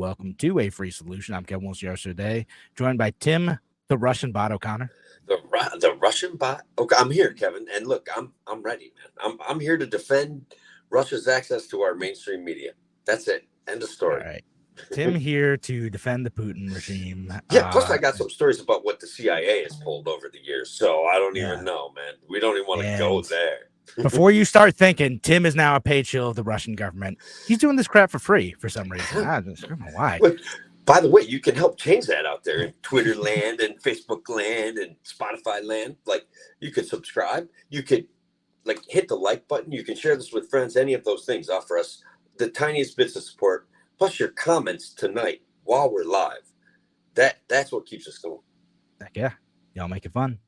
welcome to A Free Solution. I'm Kevin Wilson today, joined by Tim, the Russian bot O'Connor. The Russian bot. Okay, I'm here, Kevin, and look, I'm ready, man. I'm here to defend Russia's access to our mainstream media. That's it. End of story. All right, Tim here to defend the Putin regime. Yeah. Plus, I got some stories about what the CIA has pulled over the years, so I don't even know, man. We don't even want to go there. Before you start thinking, Tim is now a paid shill of the Russian government. He's doing this crap for free for some reason. I don't know why. By the way, you can help change that out there in Twitter land and Facebook land and Spotify land. Like, you could subscribe. You could, hit the like button. You can share this with friends. Any of those things offer us the tiniest bits of support. Plus your comments tonight while we're live. That's what keeps us going. Heck yeah. Y'all make it fun.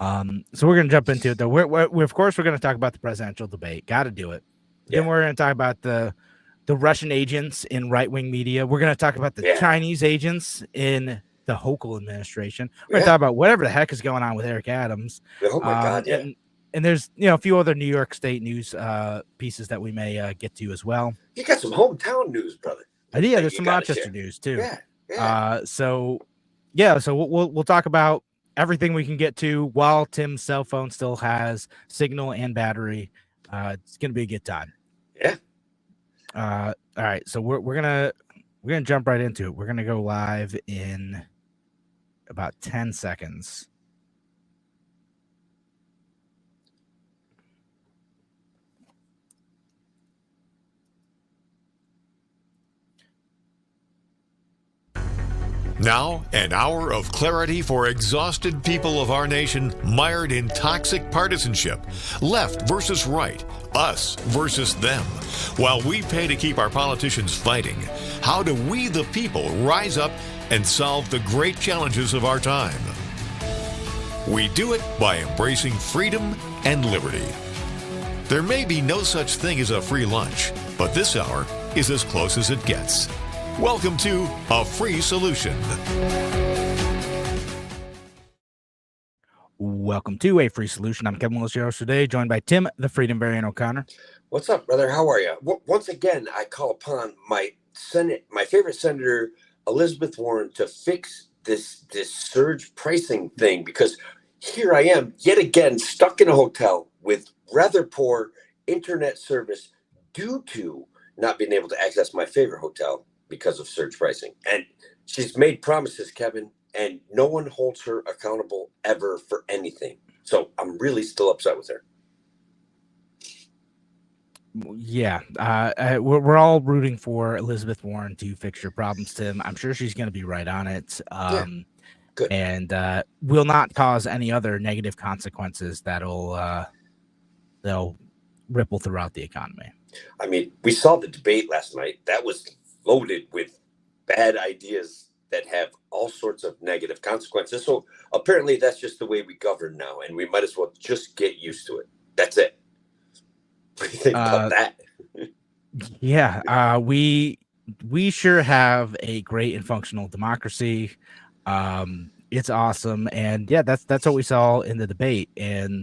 So we're going to jump into it, though. We're of course, we're going to talk about the presidential debate. Got to do it. Yeah. Then we're going to talk about the Russian agents in right-wing media. We're going to talk about the Chinese agents in the Hochul administration. We're going to talk about whatever the heck is going on with Eric Adams. Oh, my God, And there's, a few other New York State news pieces that we may get to as well. You got some hometown news, brother. Yeah, there's some Rochester news, too. So we'll talk about everything we can get to while Tim's cell phone still has signal and battery. It's going to be a good time. Yeah. All right, so we're gonna jump right into it. We're gonna go live in about 10 seconds. Now, an hour of clarity for exhausted people of our nation mired in toxic partisanship. Left versus right, us versus them. While we pay to keep our politicians fighting, how do we, the people, rise up and solve the great challenges of our time? We do it by embracing freedom and liberty. There may be no such thing as a free lunch, but this hour is as close as it gets. Welcome to A Free Solution. Welcome to A Free Solution. I'm Kevin Wilson today, joined by Tim, the Freedom Variant O'Connor. What's up, brother? How are you? Once again, I call upon my favorite senator, Elizabeth Warren, to fix this surge pricing thing, because here I am yet again stuck in a hotel with rather poor internet service due to not being able to access my favorite hotel because of surge pricing. And she's made promises, Kevin, and no one holds her accountable ever for anything. So I'm really still upset with her. Yeah, we're all rooting for Elizabeth Warren to fix your problems, Tim. I'm sure she's going to be right on it. Good. And will not cause any other negative consequences that'll ripple throughout the economy. I mean, we saw the debate last night. That was loaded with bad ideas that have all sorts of negative consequences. So apparently that's just the way we govern now, and we might as well just get used to it. That's it. What do you think about that? Yeah, we sure have a great and functional democracy. It's awesome, and yeah, that's what we saw in the debate. And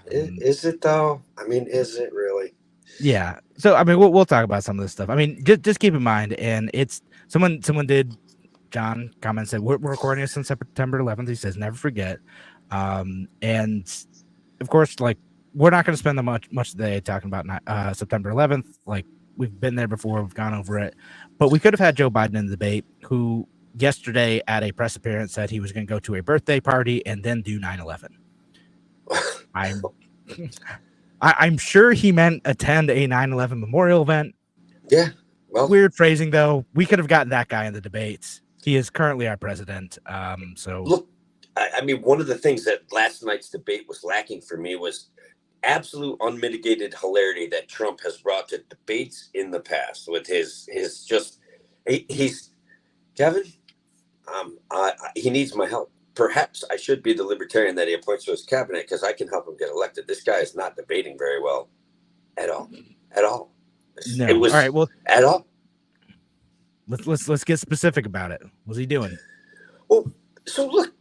is it though? I mean, is it really? Yeah. So I mean, we'll talk about some of this stuff. I mean, just keep in mind, and it's someone did. John comment said we're recording this on September 11th. He says never forget, and of course, we're not going to spend much today talking about September 11th. Like, we've been there before, we've gone over it, but we could have had Joe Biden in the debate, who yesterday at a press appearance said he was going to go to a birthday party and then do 9/11. I'm sure he meant attend a 9/11 memorial event. Yeah. Well, weird phrasing, though. We could have gotten that guy in the debates. He is currently our president. So look, I mean, one of the things that last night's debate was lacking for me was absolute unmitigated hilarity that Trump has brought to debates in the past with his he's Kevin. He needs my help. Perhaps I should be the libertarian that he appoints to his cabinet, because I can help him get elected. This guy is not debating very well at all. No. It was, all right. Well, at all. Let's get specific about it. What's he doing? Well, so look,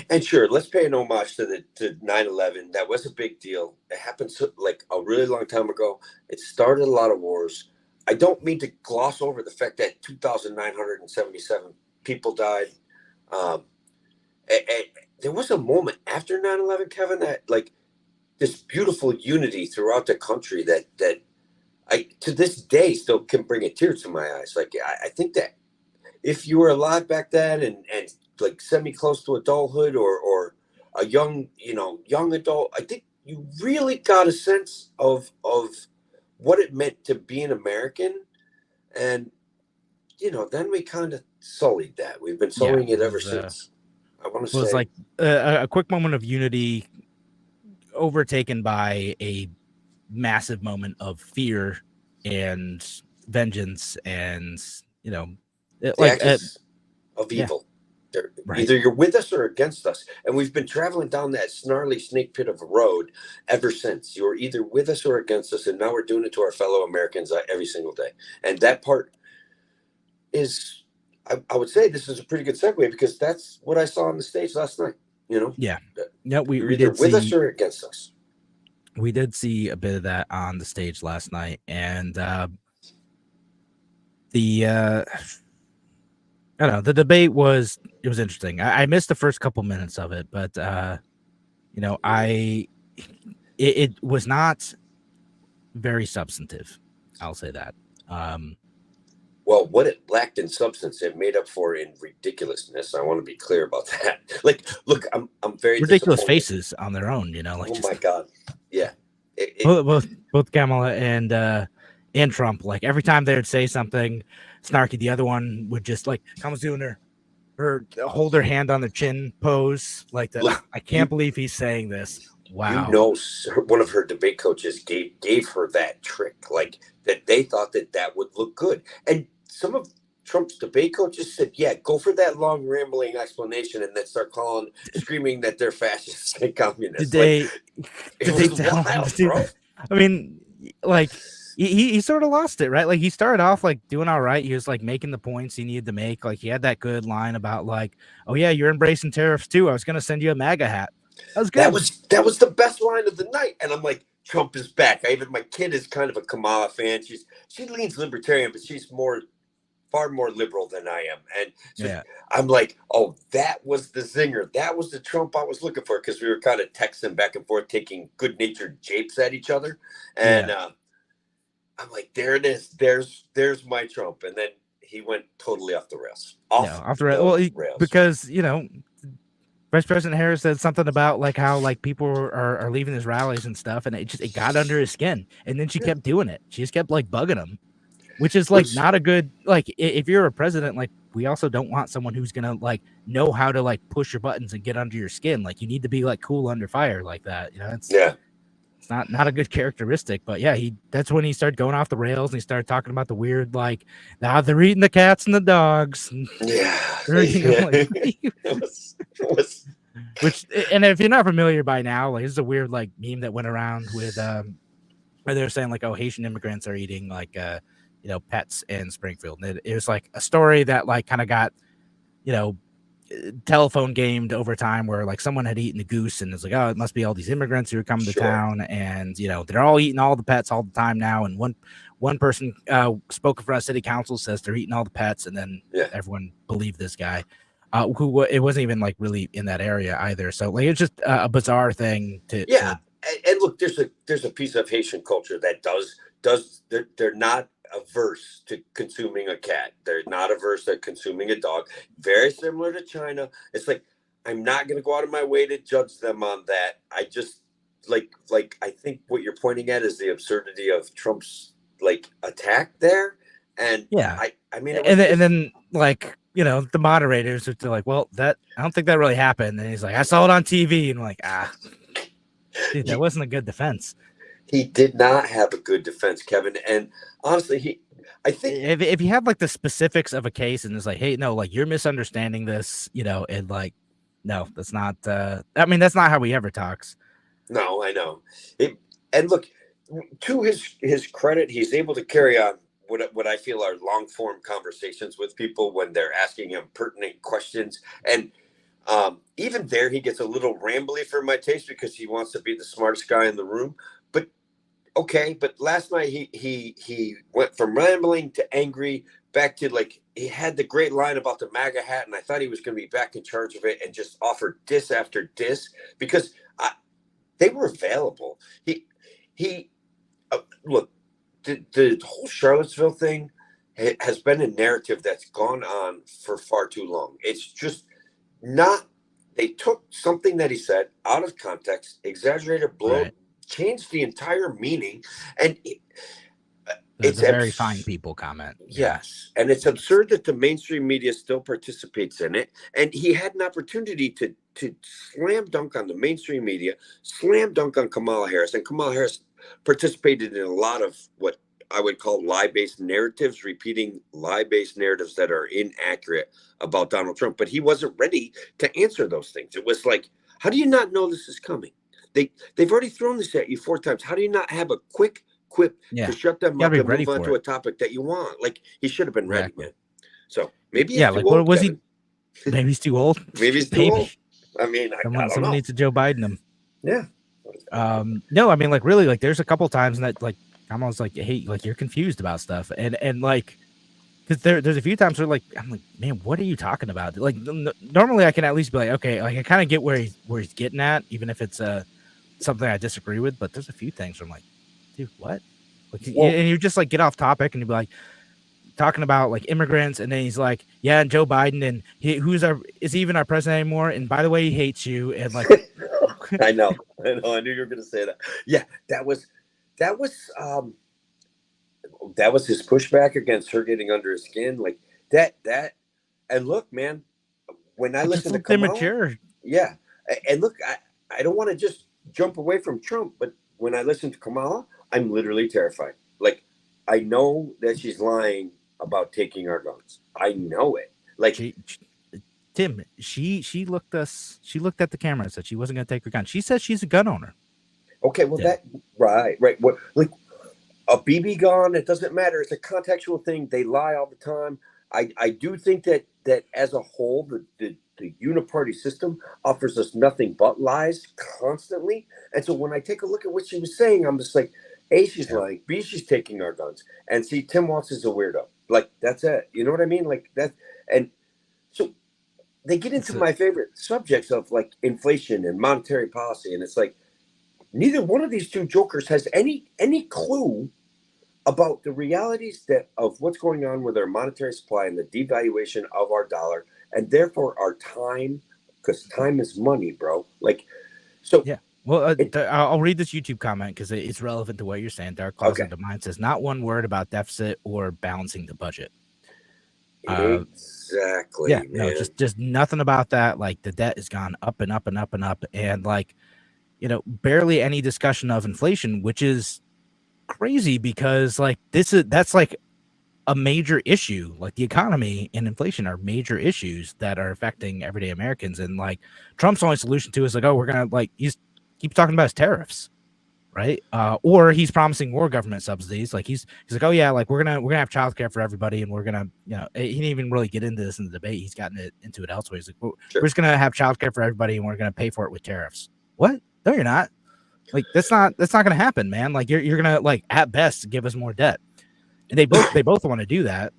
and sure, let's pay an homage to 9/11. That was a big deal. It happened like a really long time ago. It started a lot of wars. I don't mean to gloss over the fact that 2,977 people died. Um, there was a moment after 9/11, Kevin, that like this beautiful unity throughout the country that I to this day still can bring a tear to my eyes. Like I think that if you were alive back then and like semi close to adulthood or a young adult, I think you really got a sense of what it meant to be an American. And then we kind of sullied that. We've been sullying it ever since. I want to was say like a quick moment of unity overtaken by a massive moment of fear and vengeance, and the like axis of yeah, evil. right. Either you're with us or against us. And we've been traveling down that snarly snake pit of a road ever since. You're either with us or against us. And now we're doing it to our fellow Americans every single day. And that part is, I would say this is a pretty good segue because that's what I saw on the stage last night. Yeah. No, You're we either did with us see or against us. we did see a bit of that on the stage last night, and the I don't know, the debate was interesting. I missed the first couple minutes of it, but it was not very substantive. I'll say that. Well, what it lacked in substance, it made up for in ridiculousness. I want to be clear about that. Like, look, I'm very ridiculous faces on their own, like oh my god, yeah. Both Kamala and Trump, like every time they would say something snarky, the other one would just like Kamala's doing her hold her hand on the chin pose, like that. Look, I can't believe he's saying this. Wow. One of her debate coaches gave her that trick, like that they thought that would look good. And some of Trump's debate coaches said, yeah, go for that long rambling explanation and then start screaming that they're fascists and communists. Did they tell him to do that? I mean, like he sort of lost it, right? Like he started off like doing all right. He was like making the points he needed to make. Like he had that good line about like, oh yeah, you're embracing tariffs too. I was gonna send you a MAGA hat. That was good. That was the best line of the night. And I'm like, Trump is back. My kid is kind of a Kamala fan. She leans libertarian, but she's far more liberal than I am. And so yeah. I'm like, oh, that was the zinger. That was the Trump I was looking for, because we were kind of texting back and forth, taking good-natured japes at each other. And I'm like, there it is. There's my Trump. And then he went totally off the rails. Off the rails. Well, because, Vice President Harris said something about like how like people are leaving his rallies and stuff, and it got under his skin. And then she kept doing it. She just kept like bugging him. Which is like not a good, like if you're a president, like we also don't want someone who's gonna like know how to like push your buttons and get under your skin. Like you need to be like cool under fire like that. It's not a good characteristic. But yeah, that's when he started going off the rails and he started talking about the weird like they're eating the cats and the dogs. Which, and if you're not familiar by now, like this is a weird like meme that went around with where they're saying like, oh, Haitian immigrants are eating like pets in Springfield. And it was like a story that like kind of got, telephone gamed over time, where like someone had eaten a goose and it's like, oh, it must be all these immigrants who are coming to town, and they're all eating all the pets all the time now. And one person spoke in front of city council, says they're eating all the pets, and then everyone believed this guy, who it wasn't even like really in that area either. So like it's just a bizarre thing to and look, there's a piece of Haitian culture that they're not averse to consuming a cat. They're not averse to consuming a dog. Very similar to China. It's like, I'm not going to go out of my way to judge them on that. I just like I think what you're pointing at is the absurdity of Trump's like attack there. And I mean, and then like the moderators are like, well, that I don't think that really happened. And he's like, I saw it on TV, and I'm like, dude, that wasn't a good defense. He did not have a good defense, Kevin. And honestly, I think if you have like the specifics of a case and it's like, hey, no, like you're misunderstanding this, and like, no, that's not, I mean, that's not how he ever talks. No, I know. And look, to his credit, he's able to carry on what I feel are long form conversations with people when they're asking him pertinent questions. And even there, he gets a little rambly for my taste because he wants to be the smartest guy in the room. But okay, but last night he went from rambling to angry back to like he had the great line about the MAGA hat, and I thought he was going to be back in charge of it, and just offered diss after diss because they were available. He look, the whole Charlottesville thing has been a narrative that's gone on for far too long. It's just not. They took something that he said out of context, exaggerated, changed the entire meaning, and it's a very fine people comment. Yes, and it's absurd that the mainstream media still participates in it. And he had an opportunity to slam dunk on the mainstream media, slam dunk on Kamala Harris, and Kamala Harris participated in a lot of what I would call lie-based narratives, repeating lie-based narratives that are inaccurate about Donald Trump. But he wasn't ready to answer those things. It was like, how do you not know this is coming? They've already thrown this at you 4 times. How do you not have a quick quip to shut them up and move on to a topic that you want? Like, he should have been ready, man. So maybe he's too old, was Kevin. Maybe he's too old. Maybe he's too old. I mean, someone needs to Joe Biden him. Yeah. No, I mean, like, really, like, there's a couple times that, like, I'm almost like, hey, like, you're confused about stuff, and like, because there's a few times where, like, I'm like, man, what are you talking about? Like, normally I can at least be like, okay, like, I kind of get where he's getting at, even if it's something I disagree with. But there's a few things where I'm like, dude, what? Like, and you just like get off topic and you be like talking about like immigrants, and then he's like, yeah, and Joe Biden, and is he even our president anymore? And by the way, he hates you. And like, I know, I knew you were gonna say that. Yeah, that was his pushback against her getting under his skin, like that. And look, man, when I listen to Kamala, yeah, and look, I don't want to just jump away from Trump, but when I listen to Kamala, I'm literally terrified. Like, I know that she's lying about taking our guns. I know it. Like, Tim, she looked at the camera and said she wasn't going to take her gun. She says she's a gun owner. Okay, well, right. What, like, a BB gun, it doesn't matter. It's a contextual thing. They lie all the time. I do think that as a whole, the uniparty system offers us nothing but lies constantly. And so when I take a look at what she was saying, I'm just like, A, she's lying. B, she's taking our guns. And C, Tim Walz is a weirdo. Like, that's it. You know what I mean? Like, that. And so they get into my favorite subjects of, like, inflation and monetary policy. And it's like, neither one of these two jokers has any clue about the realities of what's going on with our monetary supply and the devaluation of our dollar, and therefore our time, because time is money, bro. Like, so yeah. Well, I'll read this YouTube comment because it's relevant to what you're saying. Dark Closet of Mine says, not one word about deficit or balancing the budget. Exactly. Yeah, man. no, just nothing about that. Like, the debt has gone up and up and up and up, and like, you know, barely any discussion of inflation, which is crazy because like that's like a major issue. Like, the economy and inflation are major issues that are affecting everyday Americans. And like, Trump's only solution to is like, oh, we're gonna like he's keep talking about his tariffs, right? Or he's promising more government subsidies. Like he's like, oh yeah, like we're gonna have childcare for everybody, and we're gonna, you know, he didn't even really get into this in the debate. He's gotten into it elsewhere. He's like, we're just gonna have childcare for everybody, and we're gonna pay for it with tariffs. What? No, you're not. Like, that's not gonna happen, man. Like, you're gonna, like, at best give us more debt. And they both want to do that.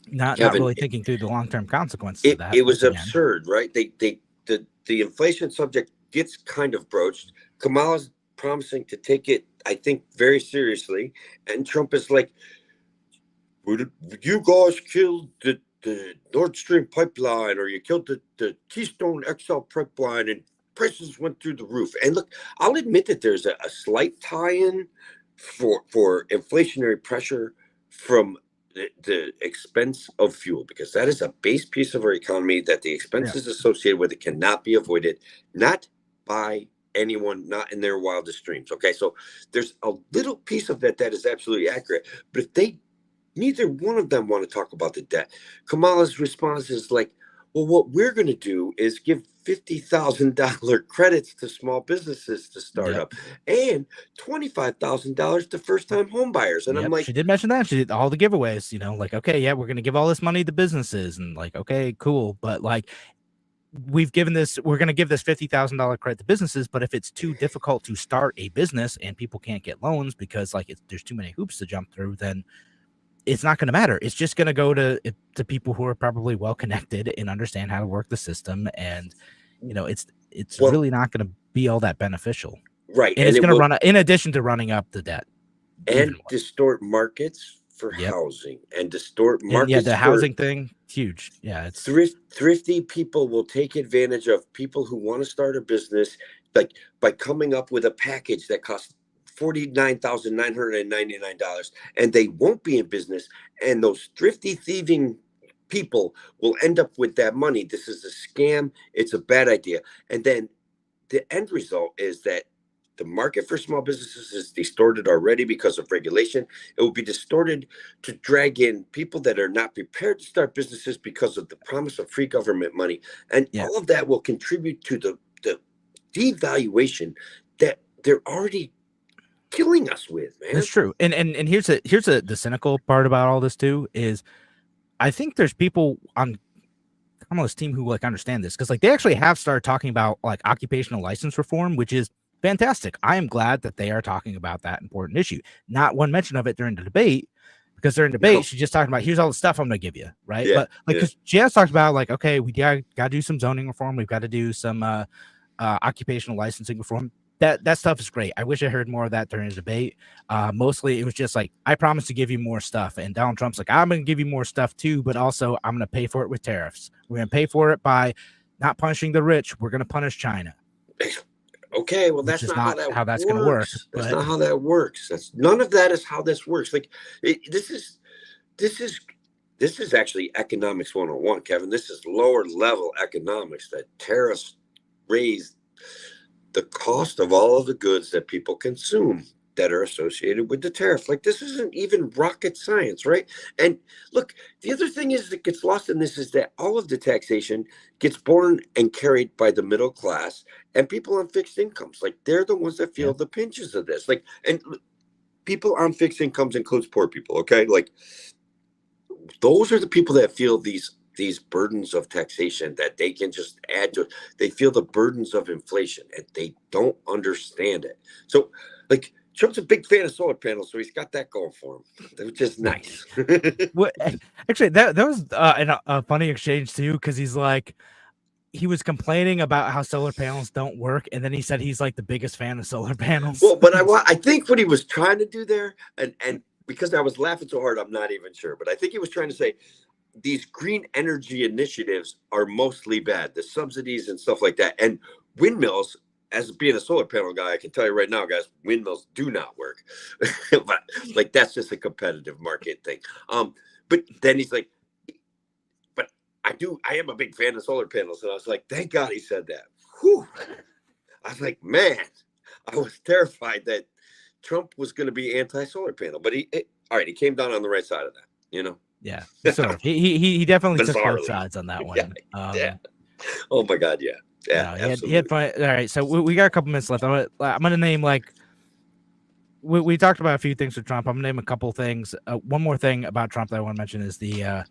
Not really thinking through the long-term consequences of that. It was absurd, right? The inflation subject gets kind of broached. Kamala's promising to take it, I think, very seriously, and Trump is like, you guys killed the Nord Stream pipeline, or you killed the Keystone XL pipeline, and prices went through the roof. And look, I'll admit that there's a slight tie-in for inflationary pressure from the expense of fuel, because that is a base piece of our economy that the expenses associated with it cannot be avoided, not by anyone, not in their wildest dreams. Okay, so there's a little piece of that is absolutely accurate. But if neither one of them want to talk about the debt, Kamala's response is like, well, what we're going to do is give $50,000 credits to small businesses to start up, and $25,000 to first-time home buyers. And I'm like, she did mention that. She did all the giveaways, you know, like, okay, yeah, we're going to give all this money to businesses, and like, okay, cool. But like, we're going to give this $50,000 credit to businesses, but if it's too difficult to start a business and people can't get loans because like there's too many hoops to jump through, then it's not going to matter. It's just going to go to people who are probably well connected and understand how to work the system. And, it's really not going to be all that beneficial. Right. And it's going to run, in addition to running up the debt. And distort markets for housing and distort markets. Yeah, the housing thing, huge. Yeah, it's thrifty people will take advantage of people who want to start a business, like by coming up with a package that costs $49,999, and they won't be in business. And those thrifty thieving people will end up with that money. This is a scam. It's a bad idea. And then the end result is that the market for small businesses is distorted already because of regulation. It will be distorted to drag in people that are not prepared to start businesses because of the promise of free government money. And all of that will contribute to the devaluation that they're already killing us with, man. That's true. And here's the cynical part about all this too, is I think there's people on Kamala's team who like understand this, because like they actually have started talking about like occupational license reform, which is fantastic. I am glad that they are talking about that important issue. Not one mention of it during the debate, because during debate she's just talking about here's all the stuff I'm going to give you, right? But like because she has talked about like, okay, we got to do some zoning reform, we've got to do some occupational licensing reform. That stuff is great. I wish I heard more of that during the debate. Mostly it was just like, I promise to give you more stuff, and Donald Trump's like, I'm going to give you more stuff too, but also I'm going to pay for it with tariffs. We're going to pay for it by not punishing the rich. We're going to punish China. Okay, well, that's not how that's going to work. That's not how that works. None of that is how this works. Like this is actually economics 101, Kevin. This is lower level economics, that tariffs raise the cost of all of the goods that people consume that are associated with the tariff. Like, this isn't even rocket science, right? And look, the other thing is that gets lost in this is that all of the taxation gets borne and carried by the middle class and people on fixed incomes. Like, they're the ones that feel the pinches of this. Like, and people on fixed incomes includes poor people, okay? Like, those are the people that feel these burdens of taxation that they can just add to. They feel the burdens of inflation and they don't understand it. So, like, Trump's a big fan of solar panels, so he's got that going for him, which is nice. Well, actually, that was a funny exchange too, because he was complaining about how solar panels don't work, and then he said he's like the biggest fan of solar panels. Well, but I think what he was trying to do there, and because I was laughing so hard, I'm not even sure, but I think he was trying to say these green energy initiatives are mostly bad, the subsidies and stuff like that, and windmills. As being a solar panel guy, I can tell you right now, guys, windmills do not work. But like, that's just a competitive market thing. But then he's like, but I am a big fan of solar panels. And I was like, thank God he said that. Whew. I was like, man, I was terrified that Trump was going to be anti-solar panel, but he came down on the right side of that, you know? Yeah. So he definitely took both sides on that one. Yeah. Oh my God. Yeah. Yeah, no, he had fun. All right, so we got a couple minutes left. I'm gonna name, like, we talked about a few things with Trump. I'm gonna name a couple things. One more thing about Trump that I want to mention is the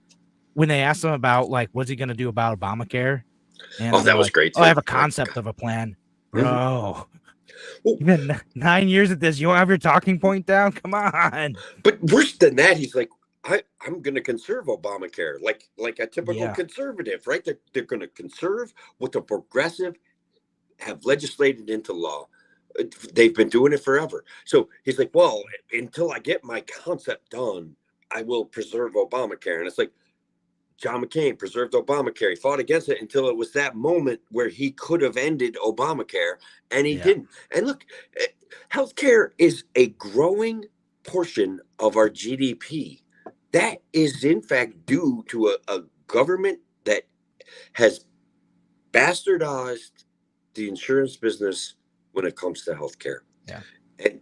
when they asked him about like what's he gonna do about Obamacare. And that was great. Oh, I have a concept of a plan, bro. You've been 9 years at this. You don't have your talking point down? Come on. But worse than that, he's like, I'm going to conserve Obamacare, like a typical conservative, right? They're going to conserve what the progressive have legislated into law. They've been doing it forever. So he's like, well, until I get my concept done, I will preserve Obamacare. And it's like, John McCain preserved Obamacare. He fought against it until it was that moment where he could have ended Obamacare, and he didn't. And look, healthcare is a growing portion of our GDP. That is, in fact, due to a government that has bastardized the insurance business when it comes to healthcare. Yeah. And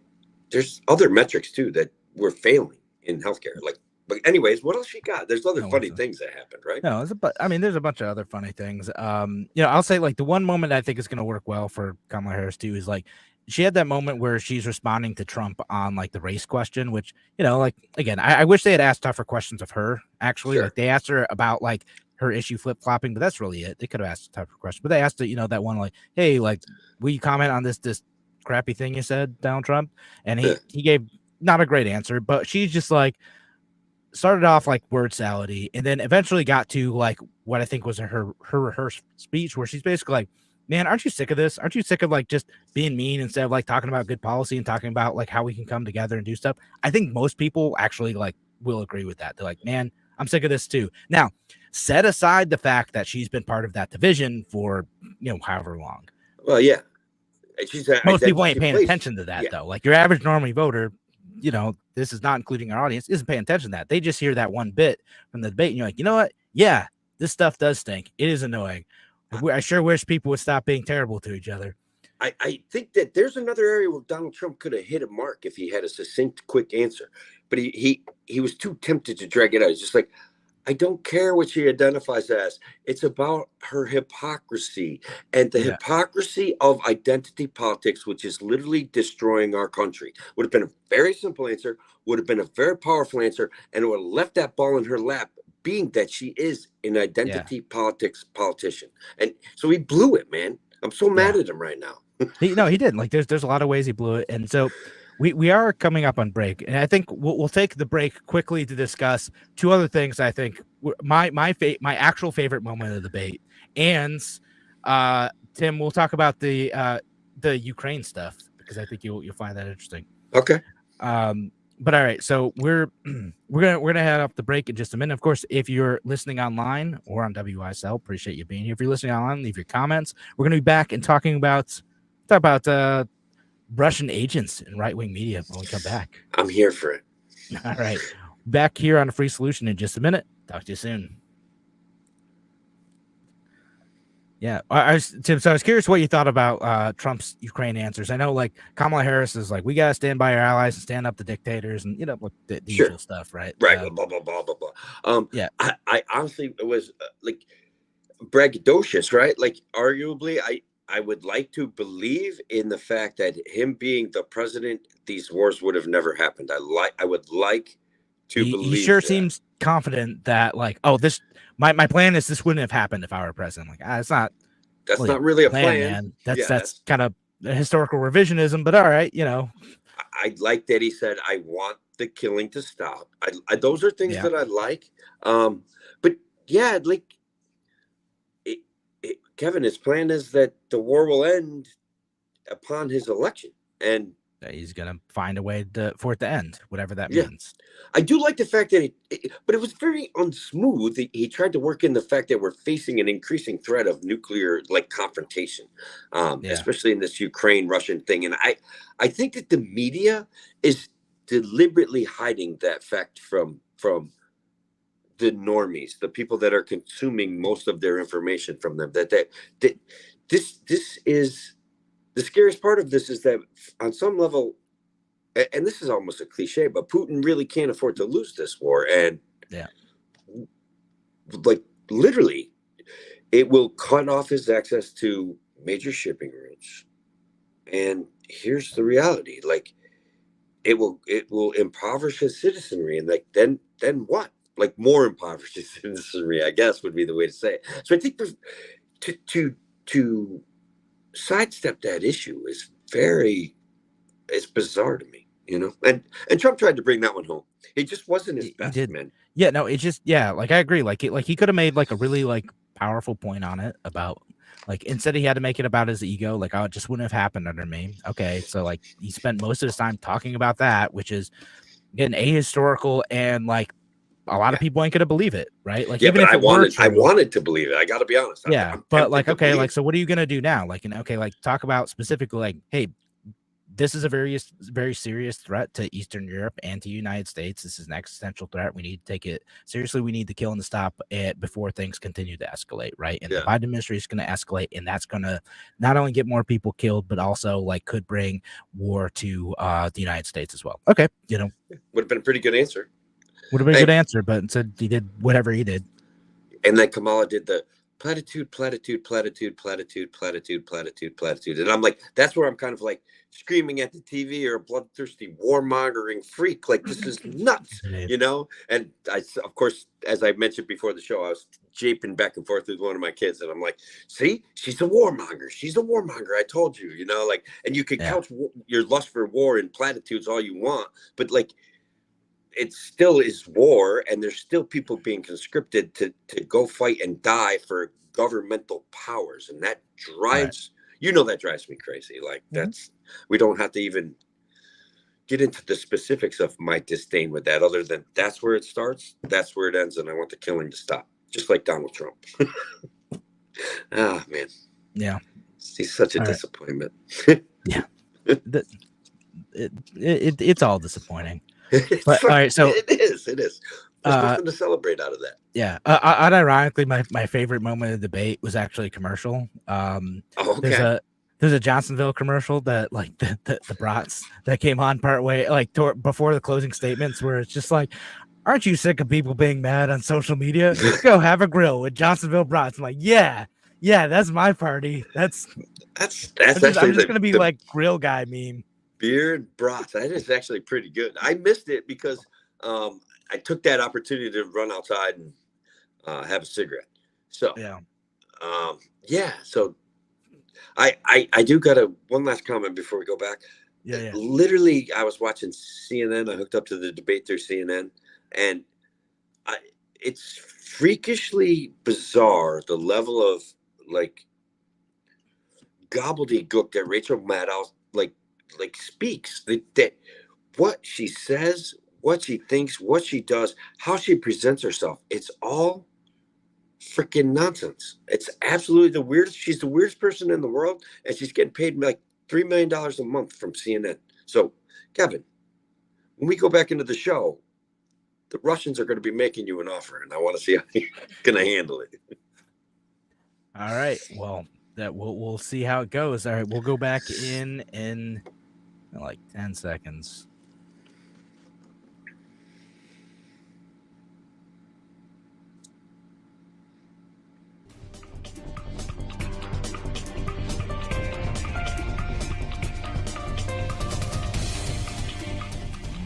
there's other metrics, too, that we're failing in healthcare. Like, but anyways, what else you got? There's other funny things that happened, right? No, there's a bunch of other funny things. I'll say, like, the one moment I think is going to work well for Kamala Harris, too, is like, she had that moment where she's responding to Trump on like the race question, which, like, again, I wish they had asked tougher questions of her, actually. Sure. Like, they asked her about like her issue flip-flopping, but that's really it. They could have asked a tougher question, but they asked it, that one, like, hey, like, will you comment on this crappy thing you said, Donald Trump? And he gave not a great answer, but she's just like, started off like word salady, and then eventually got to like what I think was her rehearsed speech, where she's basically like, man, aren't you sick of this? Aren't you sick of like just being mean instead of like talking about good policy and talking about like how we can come together and do stuff? I think most people actually like will agree with that. They're like, man, I'm sick of this too. Now, set aside the fact that she's been part of that division for however long. Well, yeah. Most people ain't paying attention to that though. Like your average normie voter, this is not including our audience, isn't paying attention to that. They just hear that one bit from the debate and you're like, you know what? Yeah, this stuff does stink. It is annoying. I sure wish people would stop being terrible to each other. I think that there's another area where Donald Trump could have hit a mark if he had a succinct, quick answer. But he was too tempted to drag it out. He's just like, I don't care what she identifies as. It's about her hypocrisy and the hypocrisy of identity politics, which is literally destroying our country. Would have been a very simple answer, would have been a very powerful answer, and it would have left that ball in her lap, being that she is an identity politics politician. And so he blew it, man. I'm so mad at him right now. He didn't. Like there's a lot of ways he blew it. And so we are coming up on break, and I think we'll take the break quickly to discuss two other things. I think my actual favorite moment of the debate, and Tim, we'll talk about the Ukraine stuff because I think you'll find that interesting. Okay. But all right, so we're gonna head up the break in just a minute. Of course, if you're listening online or on WISL, appreciate you being here. If you're listening online, leave your comments. We're gonna be back and talk about Russian agents and right-wing media when we come back. I'm here for it. All right. Back here on A Free Solution in just a minute. Talk to you soon. Yeah. Tim, so I was curious what you thought about Trump's Ukraine answers. I know like Kamala Harris is like, we got to stand by our allies and stand up to dictators and, the usual stuff, right? Right. Blah, blah, blah, blah, blah. I honestly, it was like braggadocious, right? Like arguably, I would like to believe in the fact that him being the president, these wars would have never happened. I would like to believe. He sure seems confident that like, oh, this my plan is this wouldn't have happened if I were president. Like, that's not really a plan, man. That's kind of historical revisionism, but all right, I like that he said, I want the killing to stop. Those are things that I like. But yeah, like Kevin, his plan is that the war will end upon his election, and he's gonna find a way for it to end, whatever that means. I do like the fact that but it was very unsmooth. He tried to work in the fact that we're facing an increasing threat of nuclear confrontation, especially in this Ukraine-Russian thing. And I think that the media is deliberately hiding that fact from the normies, the people that are consuming most of their information from them. That this is the scariest part of this, is that on some level, and this is almost a cliche, but Putin really can't afford to lose this war. And like literally, it will cut off his access to major shipping routes. And here's the reality: like it will impoverish his citizenry, and like then what? Like more impoverished citizenry, I guess would be the way to say it. So I think to sidestep that issue is it's bizarre to me, and Trump tried to bring that one home. It just wasn't his best, man. Yeah, no, it just, like I agree. Like he could have made like a really like powerful point on it about like, instead he had to make it about his ego. Like, oh, it just wouldn't have happened under me. Okay. So like he spent most of his time talking about that, which is again ahistorical, and like a lot of people ain't gonna believe it, right? Like, even if I wanted to believe it. I got to be honest. But like, okay, like, so what are you gonna do now? Like, okay, like talk about specifically, like, hey, this is a very, very serious threat to Eastern Europe and to the United States. This is an existential threat. We need to take it seriously. We need to kill and to stop it before things continue to escalate, right? And the Biden administration is going to escalate, and that's going to not only get more people killed, but also like could bring war to the United States as well. Okay, would have been a pretty good answer. Would have been a good answer, but instead he did whatever he did. And then Kamala did the platitude. And I'm like, that's where I'm kind of like, screaming at the TV or a bloodthirsty warmongering freak. Like, this is nuts, you know? And of course, as I mentioned before the show, I was japing back and forth with one of my kids, and I'm like, see, she's a warmonger. She's a warmonger. I told you, you know, like, and you can couch your lust for war in platitudes all you want, but like, it still is war, and there's still people being conscripted to go fight and die for governmental powers. And that drives, that drives me crazy. Like, we don't have to even get into the specifics of my disdain with that, other than that's where it starts, that's where it ends, and I want the killing to stop, just like Donald Trump. Ah, man. Yeah. He's such a disappointment. Yeah. It's all disappointing. But all right, so it is. There's nothing to celebrate out of that. Yeah. Unironically, my favorite moment of the debate was actually a commercial. Okay. There's a Johnsonville commercial that, like, the brats that came on partway, like, before the closing statements, where it's just like, aren't you sick of people being mad on social media? Go have a grill with Johnsonville brats. I'm like, yeah, that's my party. That's I'm just gonna be like grill guy meme. Beer and brats. That is actually pretty good. I missed it because I took that opportunity to run outside and have a cigarette. So so I do got one last comment before we go back. Yeah. Literally, I was watching CNN. I hooked up to the debate through CNN, and it's freakishly bizarre, the level of, like, gobbledygook that Rachel Maddow like speaks, that what she says, what she thinks, what she does, how she presents herself, it's all freaking nonsense. It's absolutely the weirdest. She's the weirdest person in the world, and she's getting paid like $3 million a month from CNN. So, Kevin, when we go back into the show, the Russians are going to be making you an offer, and I want to see how you're going to handle it. All right. Well, that we'll see how it goes. All right, we'll go back in like 10 seconds.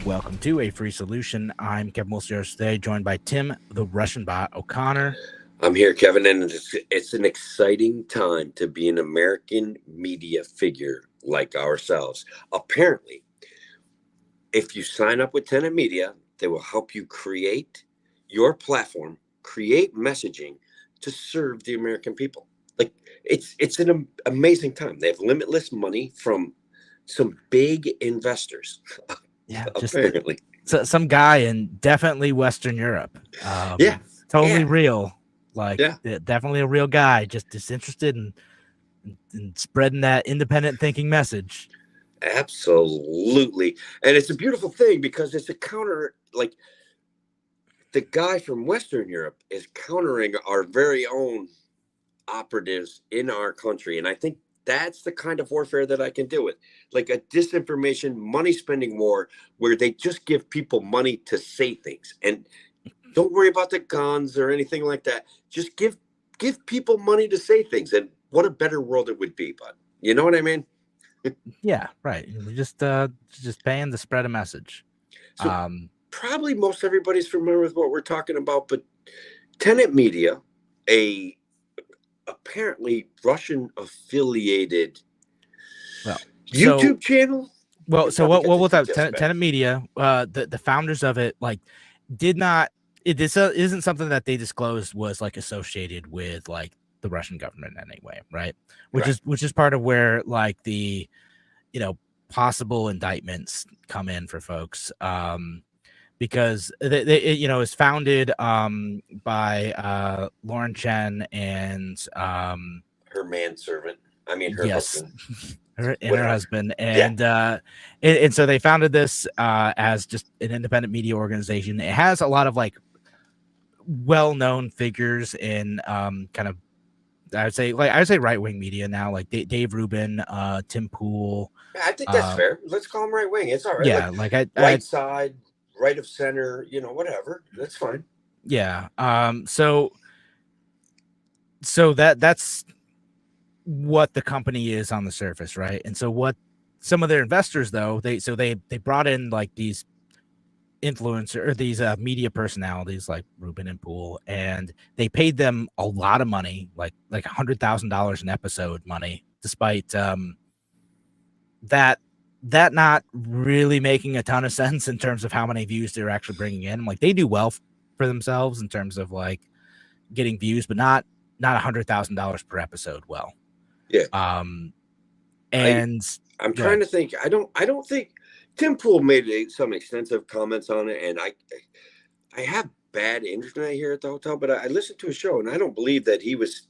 Welcome to A Free Solution. I'm Kevin Wilson today, joined by Tim, the Russian bot O'Connor. I'm here, Kevin, and it's an exciting time to be an American media figure like ourselves. Apparently, if you sign up with Tenet Media, they will help you create your platform, create messaging to serve the American people. Like, it's an amazing time. They have limitless money from some big investors. Yeah, apparently. Some guy in definitely Western Europe. Totally real. Like, definitely a real guy, just disinterested in spreading that independent thinking message. Absolutely. And it's a beautiful thing because it's a counter, like, the guy from Western Europe is countering our very own operatives in our country. And I think that's the kind of warfare that I can deal with, like a disinformation, money spending war where they just give people money to say things. And don't worry about the guns or anything like that. Just give people money to say things. And what a better world it would be. But you know what I mean? Yeah, right. Just paying to spread a message. So probably most everybody's familiar with what we're talking about, but Tenet Media, a apparently Russian affiliated YouTube channel. Well, so what we'll talk Tenet Media, the founders of it, like, did not. This isn't something that they disclosed was, like, associated with, like, the Russian government in any way, right? Which is part of where, like, the, possible indictments come in for folks, because they it's founded by Lauren Chen and her manservant. I mean, her husband. Her husband, and so they founded this as just an independent media organization. It has a lot of, like, well-known figures in kind of, I would say right-wing media now, like Dave Rubin, Tim Pool. I think that's fair. Let's call him right-wing. It's all right. Yeah, right side, right of center, whatever. That's fine. Yeah. So that's what the company is on the surface, right? And so what some of their investors, though, they brought in like these influencer or these media personalities like Ruben and Poole, and they paid them a lot of money, like $100,000 an episode money, despite that not really making a ton of sense in terms of how many views they're actually bringing in. Like they do well for themselves in terms of like getting views, but not $100,000 per episode. Well, yeah. And I'm trying to think. I don't think Tim Pool made some extensive comments on it, and I have bad internet here at the hotel, but I listened to a show, and I don't believe that he was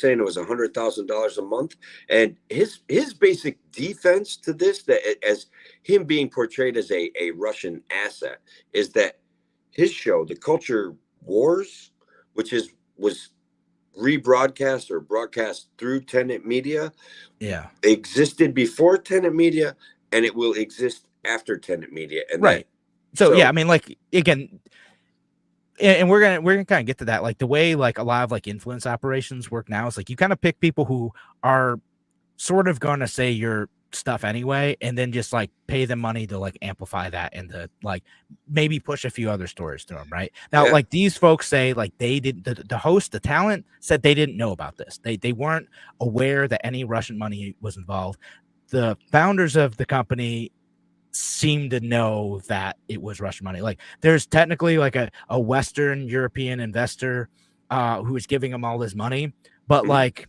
saying it was $100,000 a month. And his basic defense to this, that as him being portrayed as a Russian asset, is that his show, The Culture Wars, which was rebroadcast or broadcast through Tenet Media, existed before Tenet Media, and it will exist after Tenet Media. And right. So yeah, I mean, like again, and we're gonna kind of get to that. Like the way like a lot of like influence operations work now is like you kind of pick people who are sort of gonna say your stuff anyway, and then just like pay them money to like amplify that and to like maybe push a few other stories to them. Right now, like these folks say like they did the host, the talent said they didn't know about this. They weren't aware that any Russian money was involved. The founders of the company seem to know that it was Russian money. Like there's technically like a Western European investor who is giving them all this money, but like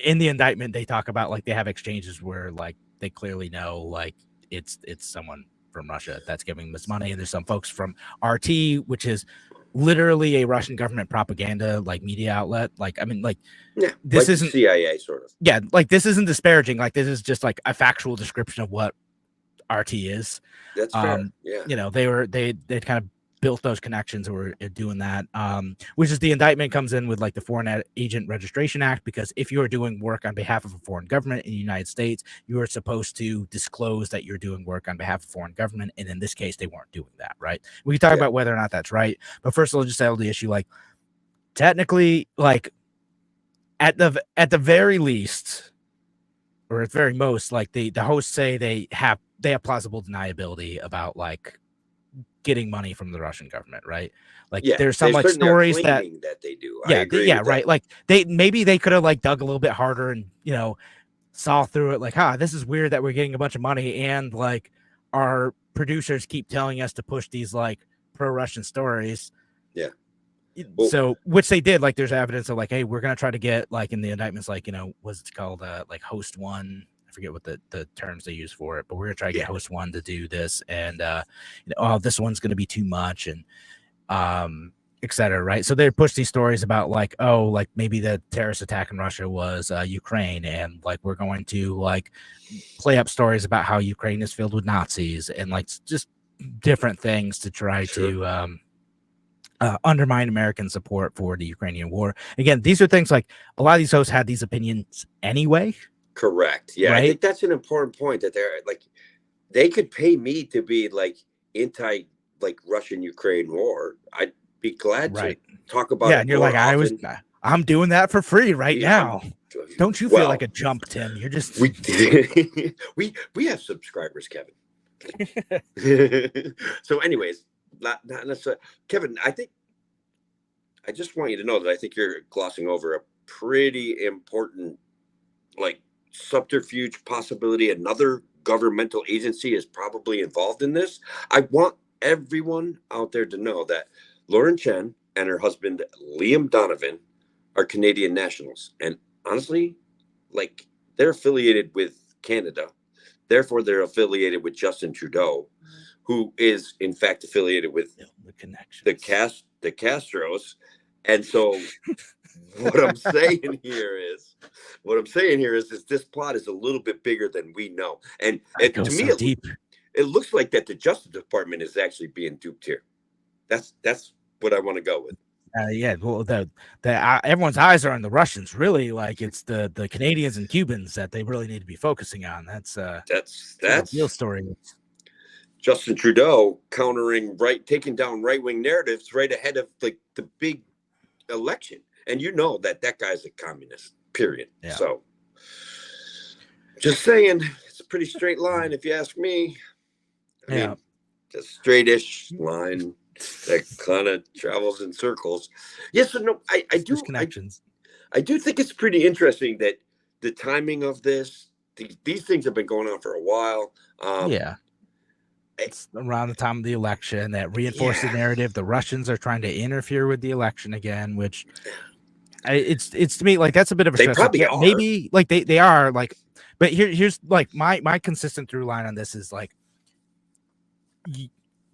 in the indictment they talk about like they have exchanges where like they clearly know like it's someone from Russia that's giving this money, and there's some folks from RT, which is literally a Russian government propaganda like media outlet. Like I mean, like this like isn't CIA sort of. Yeah, like this isn't disparaging. Like this is just like a factual description of what RT is. That's fair. Yeah, you know, they kind of built those connections or were doing that, which is the indictment comes in with like the Foreign Agent Registration Act, because if you're doing work on behalf of a foreign government in the United States, you are supposed to disclose that you're doing work on behalf of a foreign government, and in this case they weren't doing that. Right, we can talk about whether or not that's right, but first I'll just settle the issue. Like technically, like at the very least, or at the very most, like the hosts say they have plausible deniability about like getting money from the Russian government, right? Like there's some like stories that they do. Right. Like they could have like dug a little bit harder and, you know, saw through it like, this is weird that we're getting a bunch of money and like our producers keep telling us to push these like pro-Russian stories. Yeah. Well, so which they did. Like there's evidence of like, hey, we're gonna try to get like in the indictments, like, you know, what's it called, like host one. I forget what the terms they use for it, but we're gonna try to get host one to do this, and you know, this one's gonna be too much, and etc. Right? So they push these stories about like, like maybe the terrorist attack in Russia was Ukraine, and like we're going to like play up stories about how Ukraine is filled with Nazis, and like just different things to try to undermine American support for the Ukrainian war. Again, these are things like a lot of these hosts had these opinions anyway. Correct. Yeah, right? I think that's an important point, that they're like, they could pay me to be like anti like Russian Ukraine war. I'd be glad to talk about it. And you're like, I'm doing that for free now. Don't you feel like a jump, Tim? You're just we have subscribers, Kevin. So anyways, not necessarily, Kevin, I just want you to know that I think you're glossing over a pretty important like subterfuge possibility. Another governmental agency is probably involved in this. I want everyone out there to know that Lauren Chen and her husband Liam Donovan are Canadian nationals, and honestly, like, they're affiliated with Canada, therefore they're affiliated with Justin Trudeau, who is in fact affiliated with the Castros. And so what I'm saying here is this plot is a little bit bigger than we know. And to me, it looks like that the Justice Department is actually being duped here. That's what I want to go with. Well, everyone's eyes are on the Russians. Really, like it's the Canadians and Cubans that they really need to be focusing on. That's the real story. Justin Trudeau taking down right-wing narratives right ahead of the big election, and you know that guy's a communist. Period. Yeah. So, just saying, it's pretty straight line, if you ask me. I Yeah. mean, just straightish line that kind of travels in circles. Yes, no, There's connections. I do think it's pretty interesting that the timing of this, these things have been going on for a while. Yeah. It's around the time of the election that reinforced the narrative. The Russians are trying to interfere with the election again, which it's to me like that's a bit of a They stress. probably Like, are. maybe like they are like, but here's like my consistent through line on this is like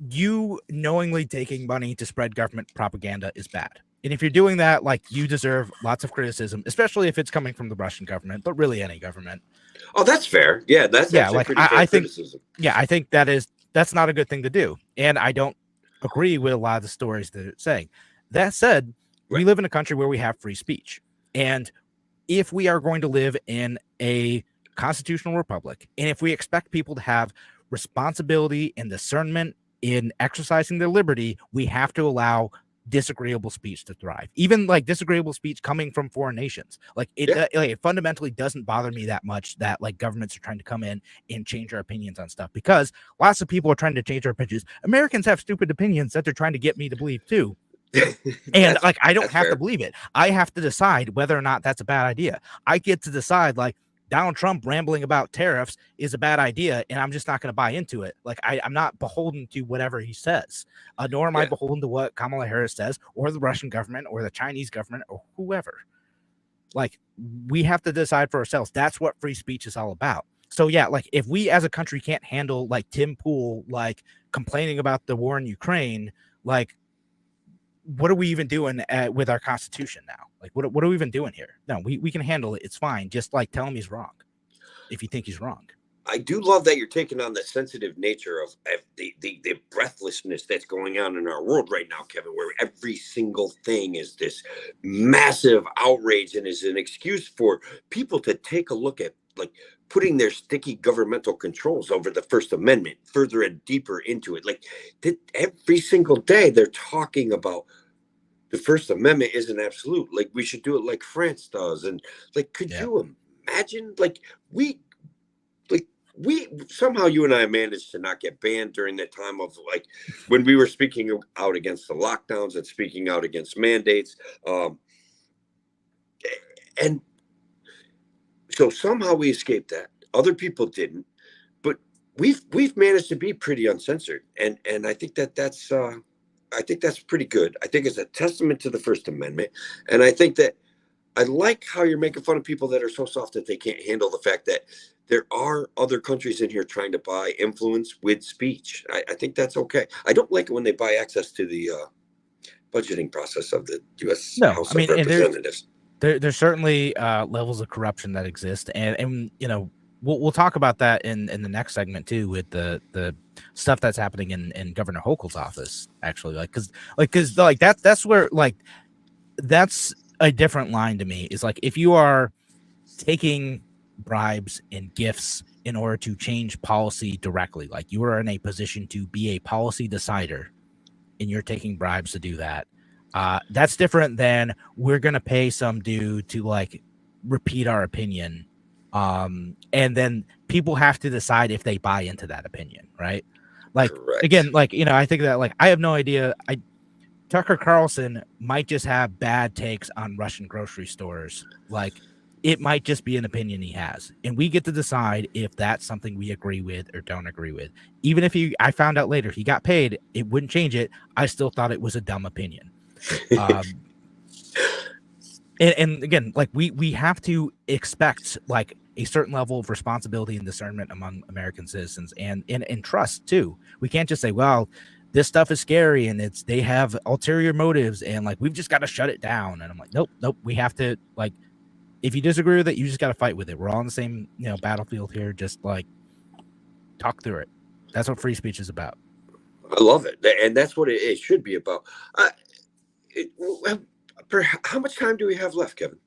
you knowingly taking money to spread government propaganda is bad. And if you're doing that, like you deserve lots of criticism, especially if it's coming from the Russian government, but really any government. Oh, that's fair. Yeah, that's actually like pretty fair criticism. I think that's not a good thing to do. And I don't agree with a lot of the stories that it's saying. That said, we live in a country where we have free speech. And if we are going to live in a constitutional republic, and if we expect people to have responsibility and discernment in exercising their liberty, we have to allow disagreeable speech to thrive, even like disagreeable speech coming from foreign nations. Like it fundamentally doesn't bother me that much that like governments are trying to come in and change our opinions on stuff, because lots of people are trying to change our opinions. Americans have stupid opinions that they're trying to get me to believe too. And like I don't have to believe it. I have to decide whether or not that's a bad idea. I get to decide like Donald Trump rambling about tariffs is a bad idea, and I'm just not going to buy into it. Like I'm not beholden to whatever he says, nor am I beholden to what Kamala Harris says, or the Russian government, or the Chinese government, or whoever. Like we have to decide for ourselves. That's what free speech is all about. So yeah, like if we as a country can't handle like Tim Pool like complaining about the war in Ukraine, like what are we even doing with our Constitution now? Like, what are we even doing here? No, we can handle it. It's fine. Just like tell him he's wrong if you think he's wrong. I do love that you're taking on the sensitive nature of the breathlessness that's going on in our world right now, Kevin, where every single thing is this massive outrage and is an excuse for people to take a look at like putting their sticky governmental controls over the First Amendment further and deeper into it. Like every single day they're talking about the First Amendment isn't absolute. Like we should do it like France does. And like, could you imagine like we somehow you and I managed to not get banned during that time of like when we were speaking out against the lockdowns and speaking out against mandates. And so somehow we escaped that. Other people didn't, but we've managed to be pretty uncensored. And I think that's pretty good. I think it's a testament to the First Amendment. And I think that I like how you're making fun of people that are so soft that they can't handle the fact that there are other countries in here trying to buy influence with speech. I think that's okay. I don't like it when they buy access to the budgeting process of the U.S. House of Representatives. There's certainly levels of corruption that exist, and you know we'll talk about that in the next segment too, with the stuff that's happening in Governor Hochul's office. Actually, because that's where like that's a different line to me. Is like if you are taking bribes and gifts in order to change policy directly, like you are in a position to be a policy decider and you're taking bribes to do that, that's different than we're gonna pay some dude to like repeat our opinion, and then people have to decide if they buy into that opinion, right? Like Correct. Again, like you know, I think that like I have no idea. Tucker Carlson might just have bad takes on Russian grocery stores. Like it might just be an opinion he has, and we get to decide if that's something we agree with or don't agree with. Even if I found out later he got paid, it wouldn't change it. I still thought it was a dumb opinion. And again, like we have to expect like a certain level of responsibility and discernment among American citizens, and trust too. We can't just say, well, this stuff is scary and they have ulterior motives and like we've just got to shut it down. And I'm like, nope. We have to like, if you disagree with it, you just got to fight with it. We're all on the same battlefield here. Just like talk through it. That's what free speech is about. I love it, and that's what it should be about. How much time do we have left, Kevin?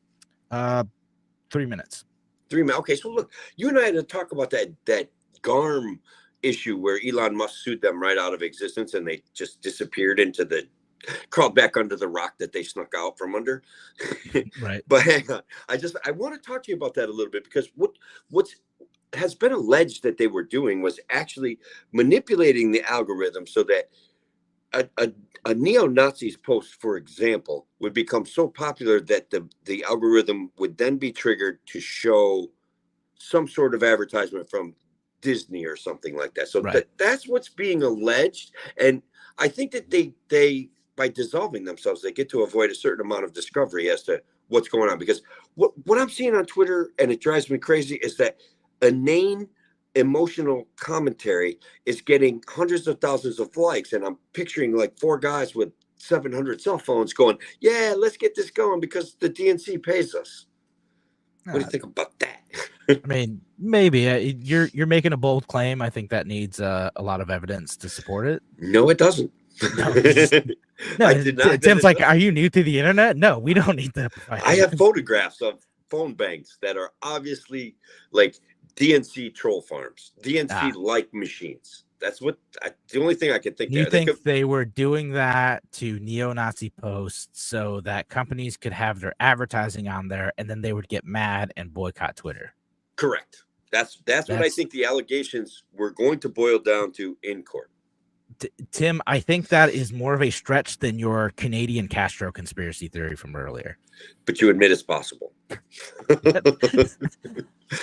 3 minutes. 3 minutes. Okay, so look, you and I had to talk about that GARM issue where Elon Musk sued them right out of existence, and they just disappeared crawled back under the rock that they snuck out from under. Right. But hang on, I want to talk to you about that a little bit, because has been alleged that they were doing was actually manipulating the algorithm so that a neo-Nazi's post, for example, would become so popular that the algorithm would then be triggered to show some sort of advertisement from Disney or something like that. So Right. that's what's being alleged. And I think that they by dissolving themselves, they get to avoid a certain amount of discovery as to what's going on. Because what I'm seeing on Twitter, and it drives me crazy, is that inane emotional commentary is getting hundreds of thousands of likes. And I'm picturing like 4 guys with 700 cell phones going, yeah, let's get this going because the DNC pays us. What do you think about that? I mean, maybe you're making a bold claim. I think that needs a lot of evidence to support it. No, it doesn't. No, I did not. Tim's like, are you new to the internet? No, we don't need that. I have photographs of phone banks that are obviously like DNC troll farms, DNC like machines. That's what the only thing I could think. You think they were doing that to neo-Nazi posts so that companies could have their advertising on there, and then they would get mad and boycott Twitter? Correct. That's what I think the allegations were going to boil down to in court. Tim, I think that is more of a stretch than your Canadian Castro conspiracy theory from earlier. But you admit it's possible.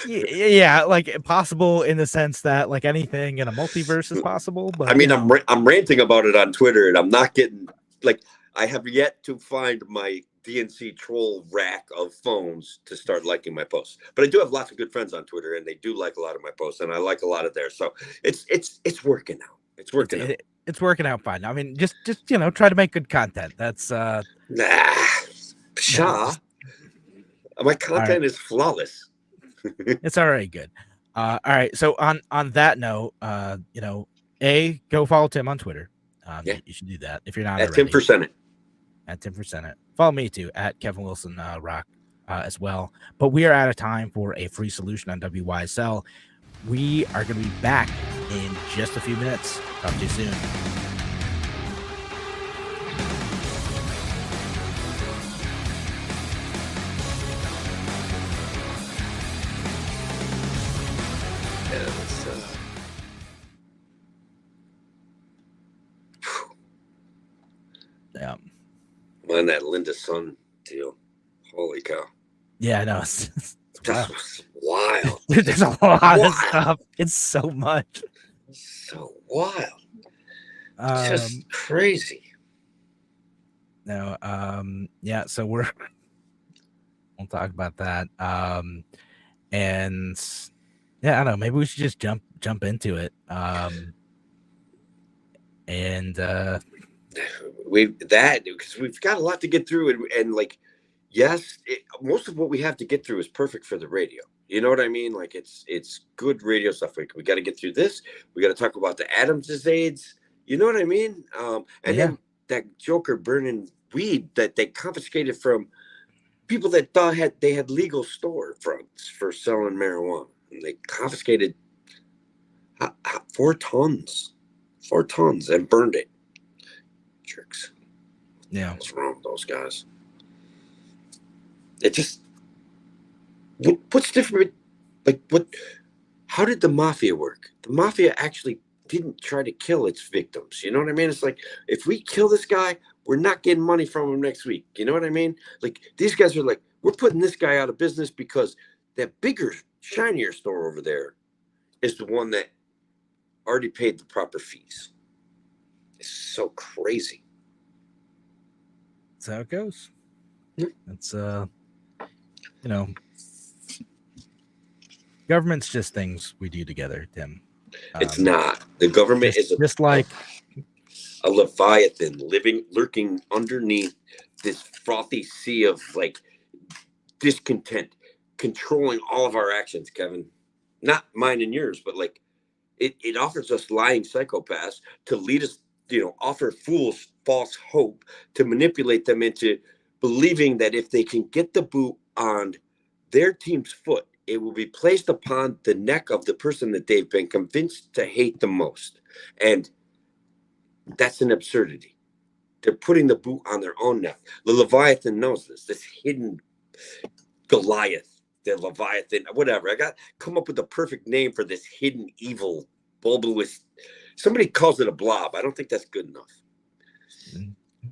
Yeah, like possible in the sense that like anything in a multiverse is possible. But I mean, I'm ranting about it on Twitter, and I'm not getting like I have yet to find my DNC troll rack of phones to start liking my posts. But I do have lots of good friends on Twitter, and they do like a lot of my posts, and I like a lot of theirs. So it's working out. It's working out. It's working out fine. I mean, just try to make good content. That's my content is flawless. It's already good. All right. So on that note, go follow Tim on Twitter. You should do that if you're not at already. 10%. At 10%. Follow me too at Kevin Wilson Rock as well. But we are out of time for a free solution on WYSL. We are going to be back in just a few minutes. Talk to you soon. Yeah. Man, that Linda Sun deal. Holy cow. Yeah, I know. That's wild. Dude, there's a lot of stuff. It's so much. So wild. Just crazy. No, yeah, so we'll talk about that. And yeah, I don't know, maybe we should just jump into it. Because we've got a lot to get through, and like, yes, most of what we have to get through is perfect for the radio. You know what I mean? Like it's good radio stuff. We got to get through this. We got to talk about the Adams' aides. You know what I mean? Then that Joker burning weed that they confiscated from people that thought they had legal storefronts for selling marijuana, and they confiscated 4 tons and burned it. Jerks. Yeah. What's wrong with those guys? It just what's different? Like how did the mafia work? The mafia actually didn't try to kill its victims. You know what I mean? It's like, if we kill this guy, we're not getting money from him next week. You know what I mean? Like, these guys are like, we're putting this guy out of business because that bigger, shinier store over there is the one that already paid the proper fees. It's so crazy. That's how it goes. It's government's just things we do together, Tim. It's not. The government is just like a leviathan lurking underneath this frothy sea of like discontent, controlling all of our actions, Kevin. Not mine and yours, but like it offers us lying psychopaths to lead us, offer fools false hope, to manipulate them into believing that if they can get the boot on their team's foot, it will be placed upon the neck of the person that they've been convinced to hate the most. And that's an absurdity. They're putting the boot on their own neck. The Leviathan knows this hidden Goliath the Leviathan, whatever. I got come up with the perfect name for this hidden evil bulbous. Somebody calls it a blob. I don't think that's good enough.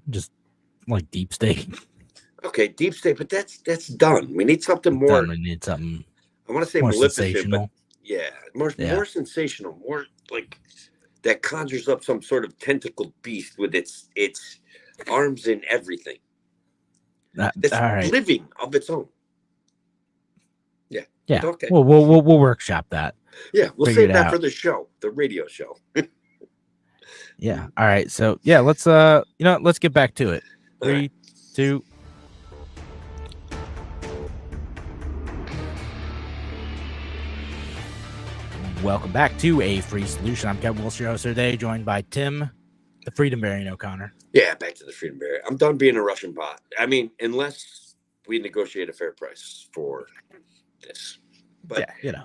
Just like deep state. Okay, deep state, but that's done. We need something more. We need something. I want to say more Maleficent, sensational. but yeah, more sensational, more like that conjures up some sort of tentacled beast with its arms and everything. It's living of its own. Yeah. Yeah. Okay. Well, we'll workshop that. Yeah, we'll save that for the show, the radio show. Yeah. All right. So yeah, let's let's get back to it. 3, 2. Welcome back to A Free Solution. I'm Kevin Wilson, your host today, joined by Tim, the Freedom Bearing O'Connor. Yeah, back to the Freedom Bearer. I'm done being a Russian bot. I mean, unless we negotiate a fair price for this. But yeah,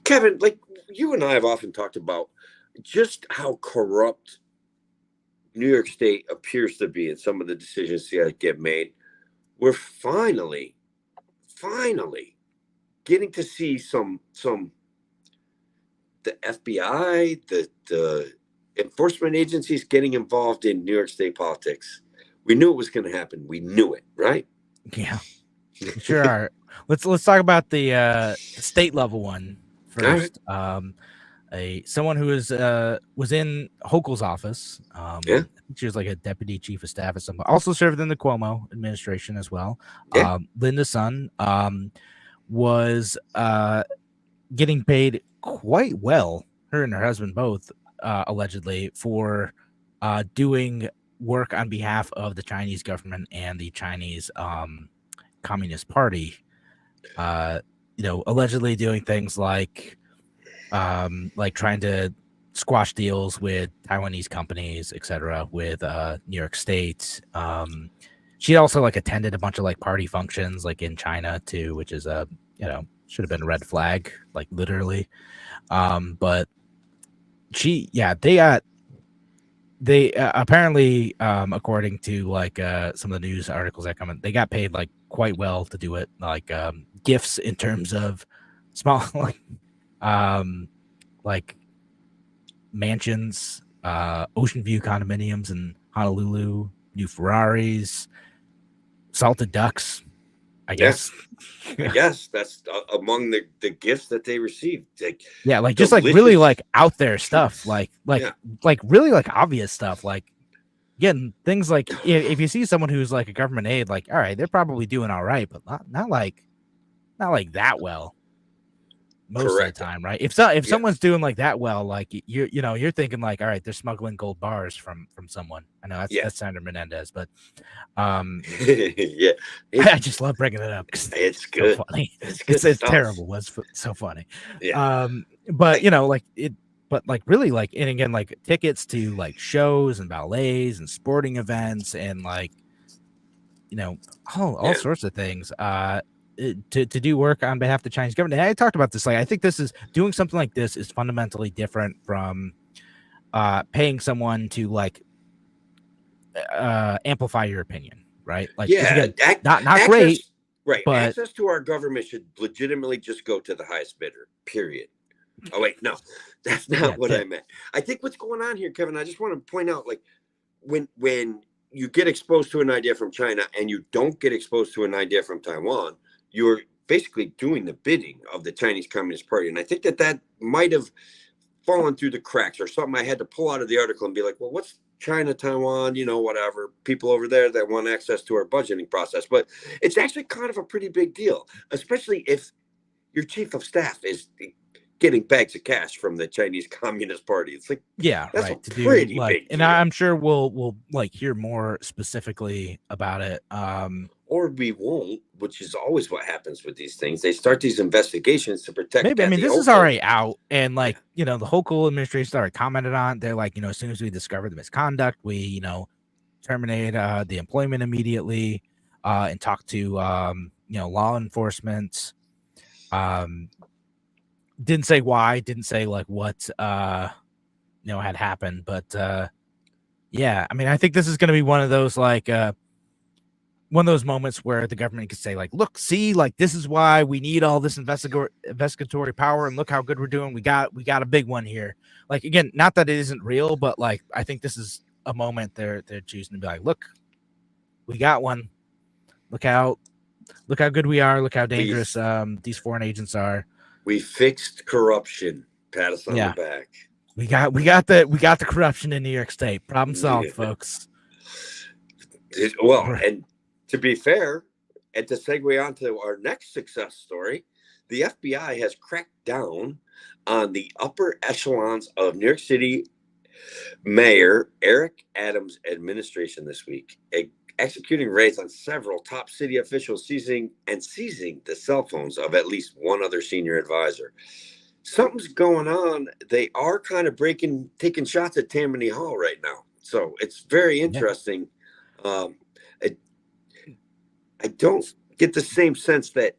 Kevin, like you and I have often talked about just how corrupt New York State appears to be in some of the decisions that get made. We're finally getting to see some the FBI, the enforcement agencies getting involved in New York State politics. We knew it was going to happen. We knew it, right? Yeah, sure are. Let's talk about the state level one first. Right. Someone who was in Hochul's office. I think she was like a deputy chief of staff or something. Also served in the Cuomo administration as well. Yeah. Linda Sun was getting paid quite well, her and her husband both, allegedly, for doing work on behalf of the Chinese government and the Chinese Communist Party. Allegedly doing things like trying to squash deals with Taiwanese companies, etc., with New York State. She also attended a bunch of party functions in China too, which is should have been a red flag, literally. But they apparently, according to some of the news articles that come in, they got paid quite well to do it, gifts in terms of small mansions, ocean view condominiums in Honolulu, new Ferraris, salted ducks, I guess. I guess that's among the gifts that they received. Just really out there stuff, really obvious stuff. Again, things if you see someone who's a government aide, all right, they're probably doing all right, but not that well. Most of the time, right? If someone's doing that well, you're thinking all right, they're smuggling gold bars from someone. I know that's Senator Menendez, but I just love bringing it up. It's good. So funny. It's terrible. It's so funny. Yeah. But really and again tickets to shows and ballets and sporting events and all sorts of things. To do work on behalf of the Chinese government. And I talked about this. I think doing something like this is fundamentally different from paying someone to amplify your opinion, right? Again, not access, great, right? But access to our government should legitimately just go to the highest bidder. Period. Oh wait, no, that's not what I meant. I think what's going on here, Kevin. I just want to point out, when you get exposed to an idea from China and you don't get exposed to an idea from Taiwan, you're basically doing the bidding of the Chinese Communist Party. And I think that might have fallen through the cracks or something. I had to pull out of the article and be like, well, what's China, Taiwan, whatever, people over there that want access to our budgeting process. But it's actually kind of a pretty big deal, especially if your chief of staff is getting bags of cash from the Chinese Communist Party. It's that's right. A pretty big and deal. I'm sure we'll hear more specifically about it. Or we won't, which is always what happens with these things. They start these investigations to protect. Maybe this is already out, and the Hochul administration started commented on. They're as soon as we discover the misconduct, we terminate the employment immediately, and talk to law enforcement. Didn't say why, didn't say what had happened, but I mean, I think this is going to be one of those one of those moments where the government could say, like, look, see, like, this is why we need all this investigatory power, and look how good we're doing. We got a big one here. Like, again, not that it isn't real, but like, I think this is a moment they're choosing to be like, look, we got one. Look how good we are. Look how dangerous these foreign agents are. We fixed corruption. Pat us on the back. We got the corruption in New York State. Problem solved, folks. Well, and to be fair, and to segue on to our next success story, the FBI has cracked down on the upper echelons of New York City Mayor Eric Adams' administration this week, executing raids on several top city officials, seizing the cell phones of at least one other senior advisor. Something's going on. They are kind of taking shots at Tammany Hall right now. So it's very interesting. Yeah. I don't get the same sense that,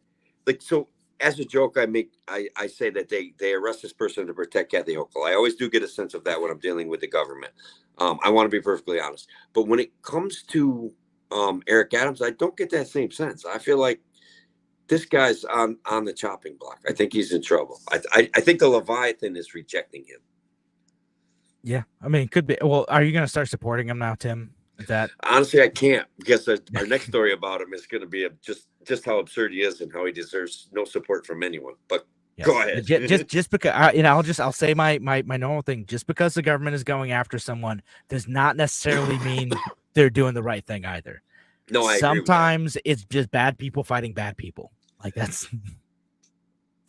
like, so as a joke, I say that they arrest this person to protect Kathy Hochul. I always do get a sense of that when I'm dealing with the government. I want to be perfectly honest. But when it comes to Eric Adams, I don't get that same sense. I feel like this guy's on the chopping block. I think he's in trouble. I think the Leviathan is rejecting him. Yeah, I mean, could be. Well, are you going to start supporting him now, Tim? That honestly, I can't, because our next story about him is going to be just how absurd he is and how he deserves no support from anyone. But yes. Go ahead. Just because I'll say my normal thing. Just because the government is going after someone does not necessarily mean they're doing the right thing either. No, I sometimes it's just bad people fighting bad people. Like that's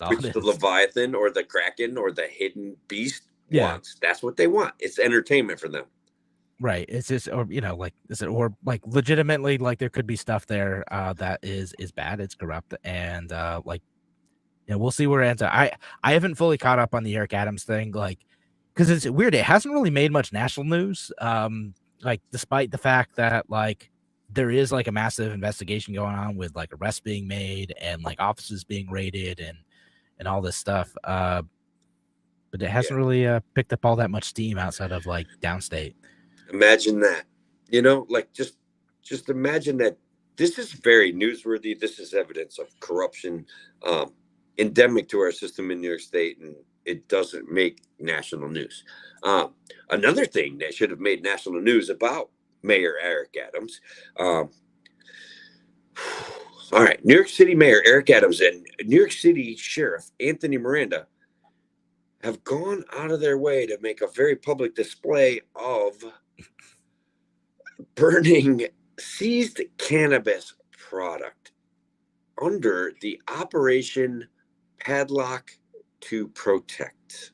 which the Leviathan or the Kraken or the hidden beast wants. That's what they want. It's entertainment for them. Right. It's just, or legitimately, like there could be stuff there that is bad. It's corrupt, and we'll see where it ends up. I haven't fully caught up on the Eric Adams thing, like, because it's weird. It hasn't really made much national news. Like despite the fact that like there is like a massive investigation going on with like arrests being made and like offices being raided and all this stuff. But it hasn't really picked up all that much steam outside of like downstate. Imagine that, like just imagine that this is very newsworthy. This is evidence of corruption endemic to our system in New York State, and it doesn't make national news. Another thing that should have made national news about Mayor Eric Adams. All right, New York City Mayor Eric Adams and New York City Sheriff Anthony Miranda have gone out of their way to make a very public display of burning seized cannabis product under the Operation Padlock to Protect.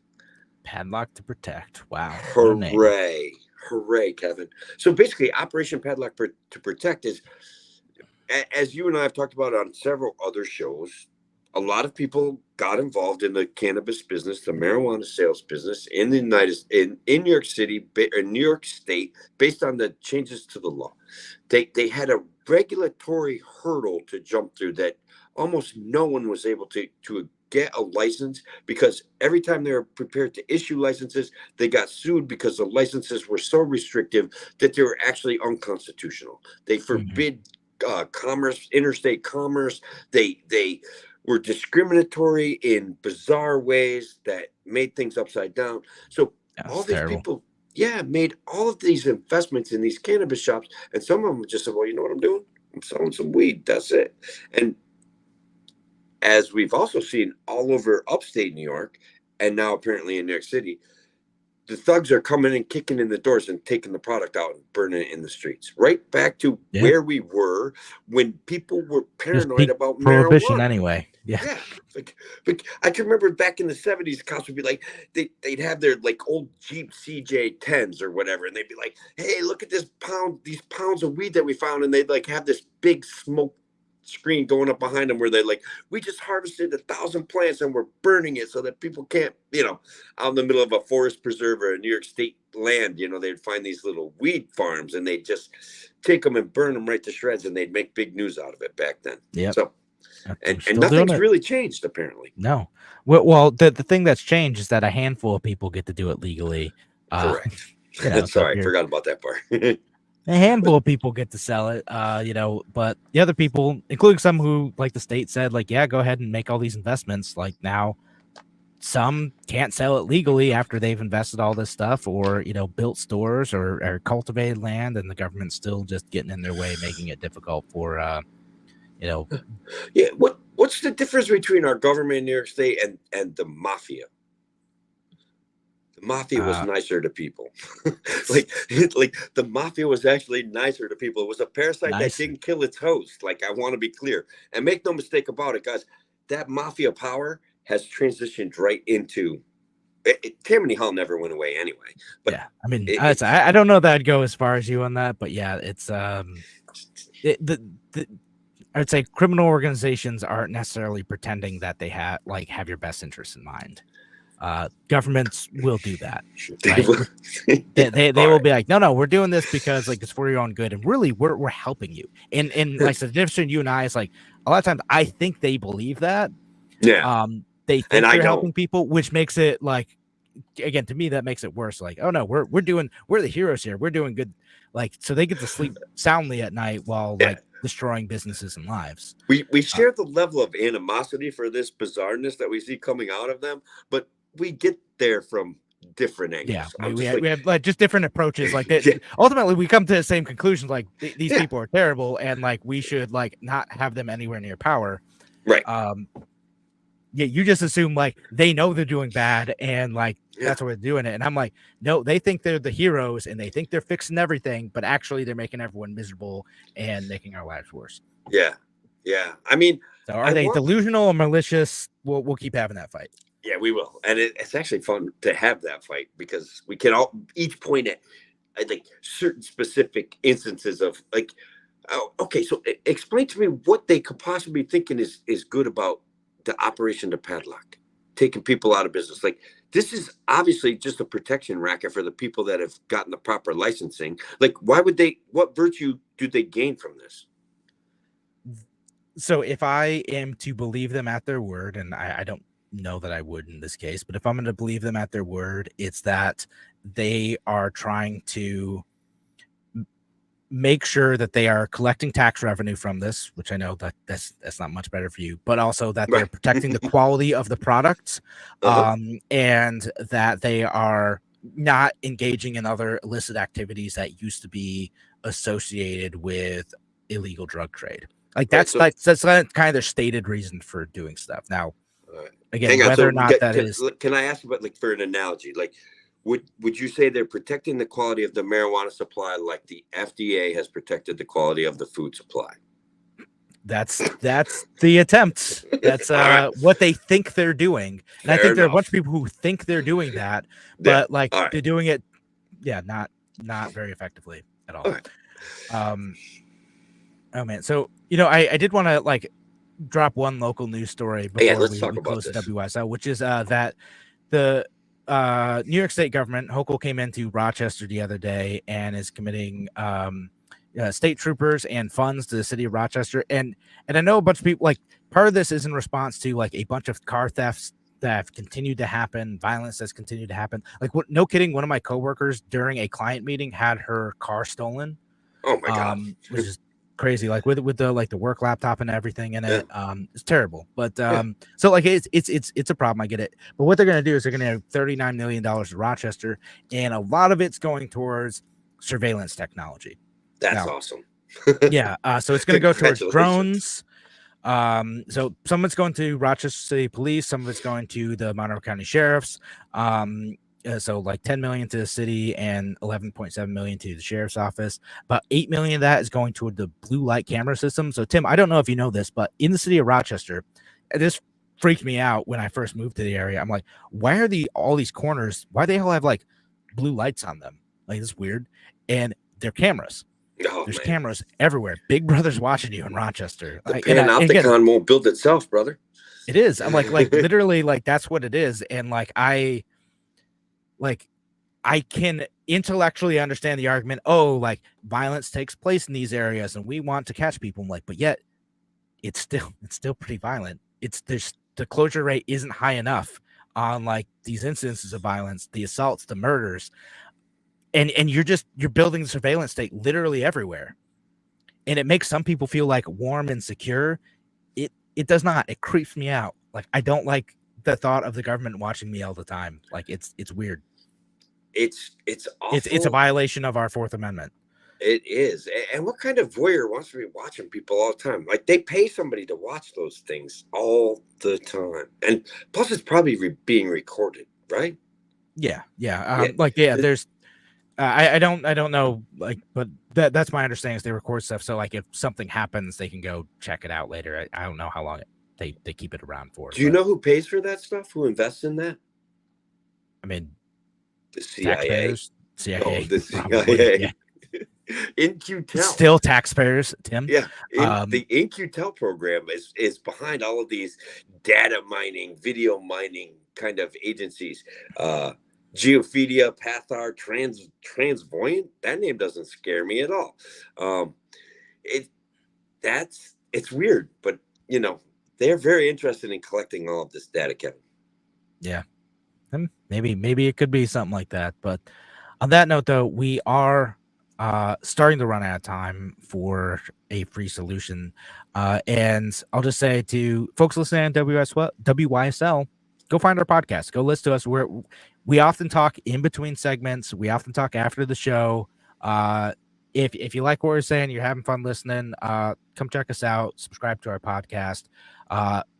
Padlock to Protect. Wow. Hooray. Hooray, Kevin. So basically, Operation Padlock to Protect is, as you and I have talked about on several other shows, a lot of people got involved in the cannabis business, the marijuana sales business in the in New York City, in New York State, based on the changes to the law. They had a regulatory hurdle to jump through that almost no one was able to get a license, because every time they were prepared to issue licenses, they got sued because the licenses were so restrictive that they were actually unconstitutional. They forbid commerce, interstate commerce. They were discriminatory in bizarre ways that made things upside down. So all these people, made all of these investments in these cannabis shops, and some of them just said, well, you know what I'm doing? I'm selling some weed. That's it. And as we've also seen all over upstate New York, and now apparently in New York City, the thugs are coming and kicking in the doors and taking the product out and burning it in the streets. Right back to where we were when people were paranoid about prohibition marijuana. Anyway. Yeah. Like I can remember back in the 70s, cops would be like, they'd have their like old Jeep CJ 10s or whatever, and they'd be like, hey, look at these pounds of weed that we found, and they'd like have this big smoke screen going up behind them where they're like, we just harvested 1,000 plants and we're burning it so that people can't, out in the middle of a forest preserve or a New York State land, they'd find these little weed farms and they'd just take them and burn them right to shreds, and they'd make big news out of it back then. Yeah. So and nothing's really changed apparently. No. Well, the thing that's changed is that a handful of people get to do it legally. Correct. Sorry, I forgot about that part. A handful of people get to sell it, but the other people, including some who, like the state said, like, yeah, go ahead and make all these investments. Like now, some can't sell it legally after they've invested all this stuff or, built stores or cultivated land, and the government's still just getting in their way, making it difficult for, Yeah. What's the difference between our government in New York State and the mafia? The mafia was nicer to people. like the mafia was actually nicer to people. It was a parasite that didn't kill its host. Like, I want to be clear. And make no mistake about it, guys, that mafia power has transitioned right into Tammany Hall never went away anyway. But yeah, I mean, I don't know that I'd go as far as you on that, but yeah, it's I'd say criminal organizations aren't necessarily pretending that they have your best interests in mind. Governments will do that. Right? They will be like, no, we're doing this because like it's for your own good, and really we're helping you. And like the difference between you and I is like a lot of times I think they believe that. Yeah. They think they're helping people, which makes it like, again, to me that makes it worse. Like, oh no, we're the heroes here. We're doing good. Like, so they get to sleep soundly at night while like destroying businesses and lives. We share the level of animosity for this bizarreness that we see coming out of them, but we get there from different angles. Yeah, we have like just different approaches. Like that, ultimately, we come to the same conclusions. Like these people are terrible, and like we should like not have them anywhere near power. Right. Yeah, you just assume like they know they're doing bad, and like that's why they're doing it. And I'm like, no, they think they're the heroes, and they think they're fixing everything, but actually they're making everyone miserable and making our lives worse. Yeah. I mean, so are they delusional or malicious? We'll keep having that fight. Yeah, we will. And it's actually fun to have that fight because we can all each point at like certain specific instances of like, okay, so explain to me what they could possibly be thinking is good about the operation to padlock, taking people out of business. Like, this is obviously just a protection racket for the people that have gotten the proper licensing. Like, what virtue do they gain from this? So if I am to believe them at their word, and I don't know that I would in this case, but if I'm going to believe them at their word, it's that they are trying to make sure that they are collecting tax revenue from this, which I know that's not much better for you, but also that they're protecting the quality of the products, and that they are not engaging in other illicit activities that used to be associated with illegal drug trade. Like that's kind of their stated reason for doing stuff. Now, again, whether or not that is, can I ask about, like, for an analogy, like, would you say they're protecting the quality of the marijuana supply like the FDA has protected the quality of the food supply? That's the attempt. That's what they think they're doing, and I think there are a bunch of people who think they're doing that, but they're doing it, not very effectively at all. Oh man, so I did want to like drop one local news story before we close the WSL, which is that the New York State government, Hochul, came into Rochester the other day and is committing state troopers and funds to the city of Rochester. And I know a bunch of people, like, part of this is in response to like a bunch of car thefts that have continued to happen, violence that's continued to happen. Like, no kidding, one of my coworkers during a client meeting had her car stolen. Oh my God. Which is crazy, like with the like the work laptop and everything in it. It's terrible, but so like it's a problem. I get it, but what they're gonna do is they're gonna have $39 million to Rochester, and a lot of it's going towards surveillance technology. That's awesome. So it's gonna go towards drones. So some of it's going to Rochester City Police, some of it's going to the Monroe County Sheriffs. So like 10 million to the city and 11.7 million to the sheriff's office. About 8 million of that is going to the blue light camera system. So Tim, I don't know if you know this, but in the city of Rochester, this freaked me out when I first moved to the area. I'm like, why are all these corners? Why they all have like blue lights on them? Like, it's weird. And they're cameras. There's cameras everywhere. Big Brother's watching you in Rochester. The Panopticon won't build itself, brother. It is. I'm like literally, like, that's what it is. And like I can intellectually understand the argument. Oh, like, violence takes place in these areas and we want to catch people. I'm like, but yet it's still pretty violent. The closure rate isn't high enough on like these incidences of violence, the assaults, the murders. and you're building the surveillance state literally everywhere, and it makes some people feel like warm and secure. It does not. It creeps me out. Like, I don't like the thought of the government watching me all the time. Like, it's weird. It's awful. It's a violation of our Fourth Amendment. It is. And what kind of voyeur wants to be watching people all the time? Like, they pay somebody to watch those things all the time, and plus it's probably being recorded, right? Yeah. There's I don't know, like, but that's my understanding is they record stuff, so like if something happens they can go check it out later. I don't know how long they keep it around for. Do you know who pays for that stuff? Who invests in that? I mean, the CIA. Taxpayers? CIA. No, the probably, CIA. yeah. InQtel. Still taxpayers, Tim. Yeah. The InQtel program is behind all of these data mining, video mining kind of agencies. Geophedia, Pathar, Transvoyant. That name doesn't scare me at all. It's weird, but they're very interested in collecting all of this data, Kevin. Yeah. Maybe it could be something like that. But on that note, though, we are starting to run out of time for a free solution. And I'll just say to folks listening on WYSL, go find our podcast. Go listen to us. We often talk in between segments. We often talk after the show. If you like what we're saying, you're having fun listening, come check us out. Subscribe to our podcast.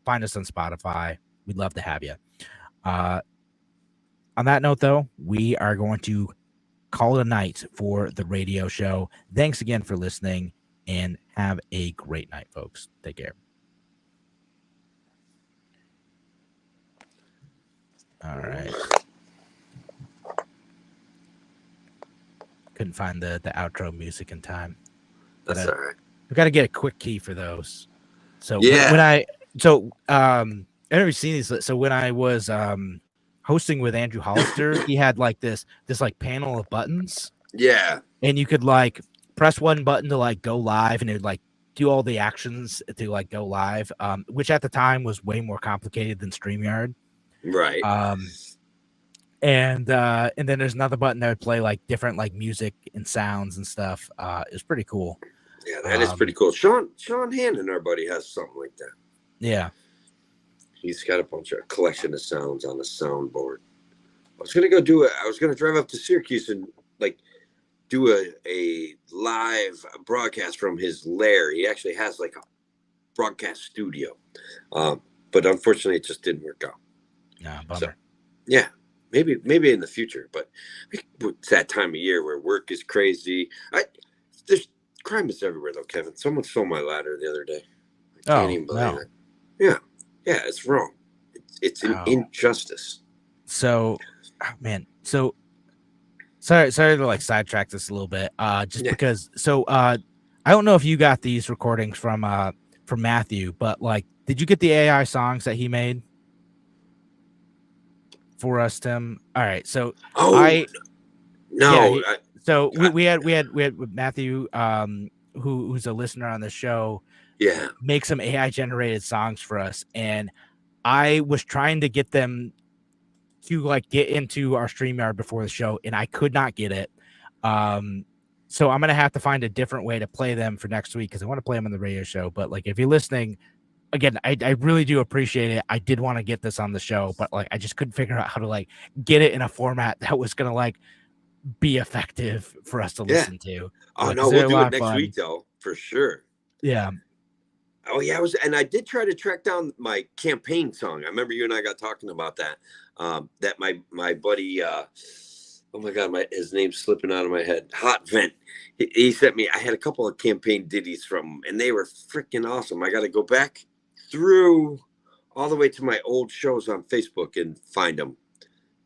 Find us on Spotify. We'd love to have you. On that note, though, we are going to call it a night for the radio show. Thanks again for listening, and have a great night, folks. Take care. All right. Couldn't find the outro music in time. That's all right. We got to get a quick key for those. So yeah. I never seen these. So when I was hosting with Andrew Hollister, he had like this like panel of buttons. Yeah. And you could like press one button to like go live, and it would like do all the actions to like go live, which at the time was way more complicated than StreamYard. Right. And then there's another button that would play like different like music and sounds and stuff. It's pretty cool. Yeah, that is pretty cool. Sean Hannon, our buddy, has something like that. Yeah. He's got a bunch of collection of sounds on the soundboard. I was gonna drive up to Syracuse and like do a live broadcast from his lair. He actually has like a broadcast studio. But unfortunately it just didn't work out. No, bummer. So, yeah. Maybe in the future, but it's that time of year where work is crazy. There's crime is everywhere though, Kevin. Someone stole my ladder the other day. I can't even believe it. Yeah, it's wrong. It's an injustice. So, man. So, sorry to like sidetrack this a little bit. Because I don't know if you got these recordings from Matthew, but like, did you get the AI songs that he made for us, Tim? All right, so we had Matthew, who's a listener on the show, make some AI generated songs for us, and I was trying to get them to like get into our StreamYard before the show, and I could not get it. So I'm gonna have to find a different way to play them for next week because I want to play them on the radio show. But like, if you're listening, again, I really do appreciate it. I did want to get this on the show, but like I just couldn't figure out how to like get it in a format that was gonna like be effective for us to listen to. Oh no, we'll do it next week though, for sure. Yeah. Oh yeah, I did try to track down my campaign song. I remember you and I got talking about that. That my buddy, oh my God, his name's slipping out of my head. Hot Vent. He sent me. I had a couple of campaign ditties from him, and they were freaking awesome. I got to go back through all the way to my old shows on Facebook and find them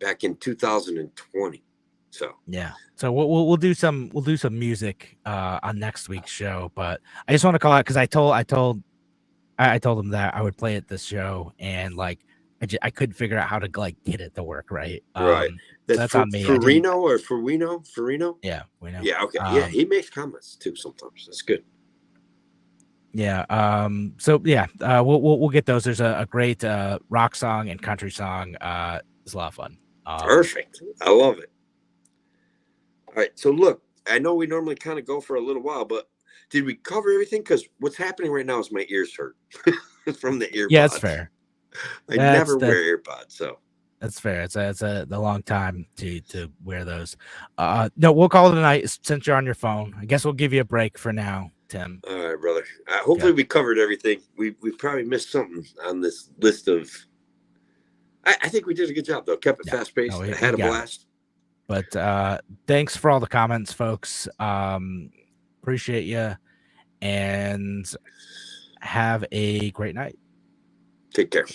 back in 2020. So yeah, so we'll do some music on next week's show, but I just want to call out because I told him that I would play it this show, and like I couldn't figure out how to like get it to work right. Right, that's on me. Farino. Yeah, we know. Yeah, okay. Yeah, he makes comments too sometimes. That's good. Yeah. So yeah, we'll get those. There's a great rock song and country song. It's a lot of fun. Perfect. I love it. All right. So look, I know we normally kind of go for a little while, but did we cover everything? Because what's happening right now is my ears hurt from the earpods. Yeah, it's fair. I never wear earpods, so that's fair. It's a long time to wear those. No, we'll call it a night since you're on your phone. I guess we'll give you a break for now, Tim. All right, brother. Hopefully we covered everything. We probably missed something on this list of. I think we did a good job though. Kept it fast paced. I had a blast. But thanks for all the comments, folks. Appreciate you, and have a great night. Take care.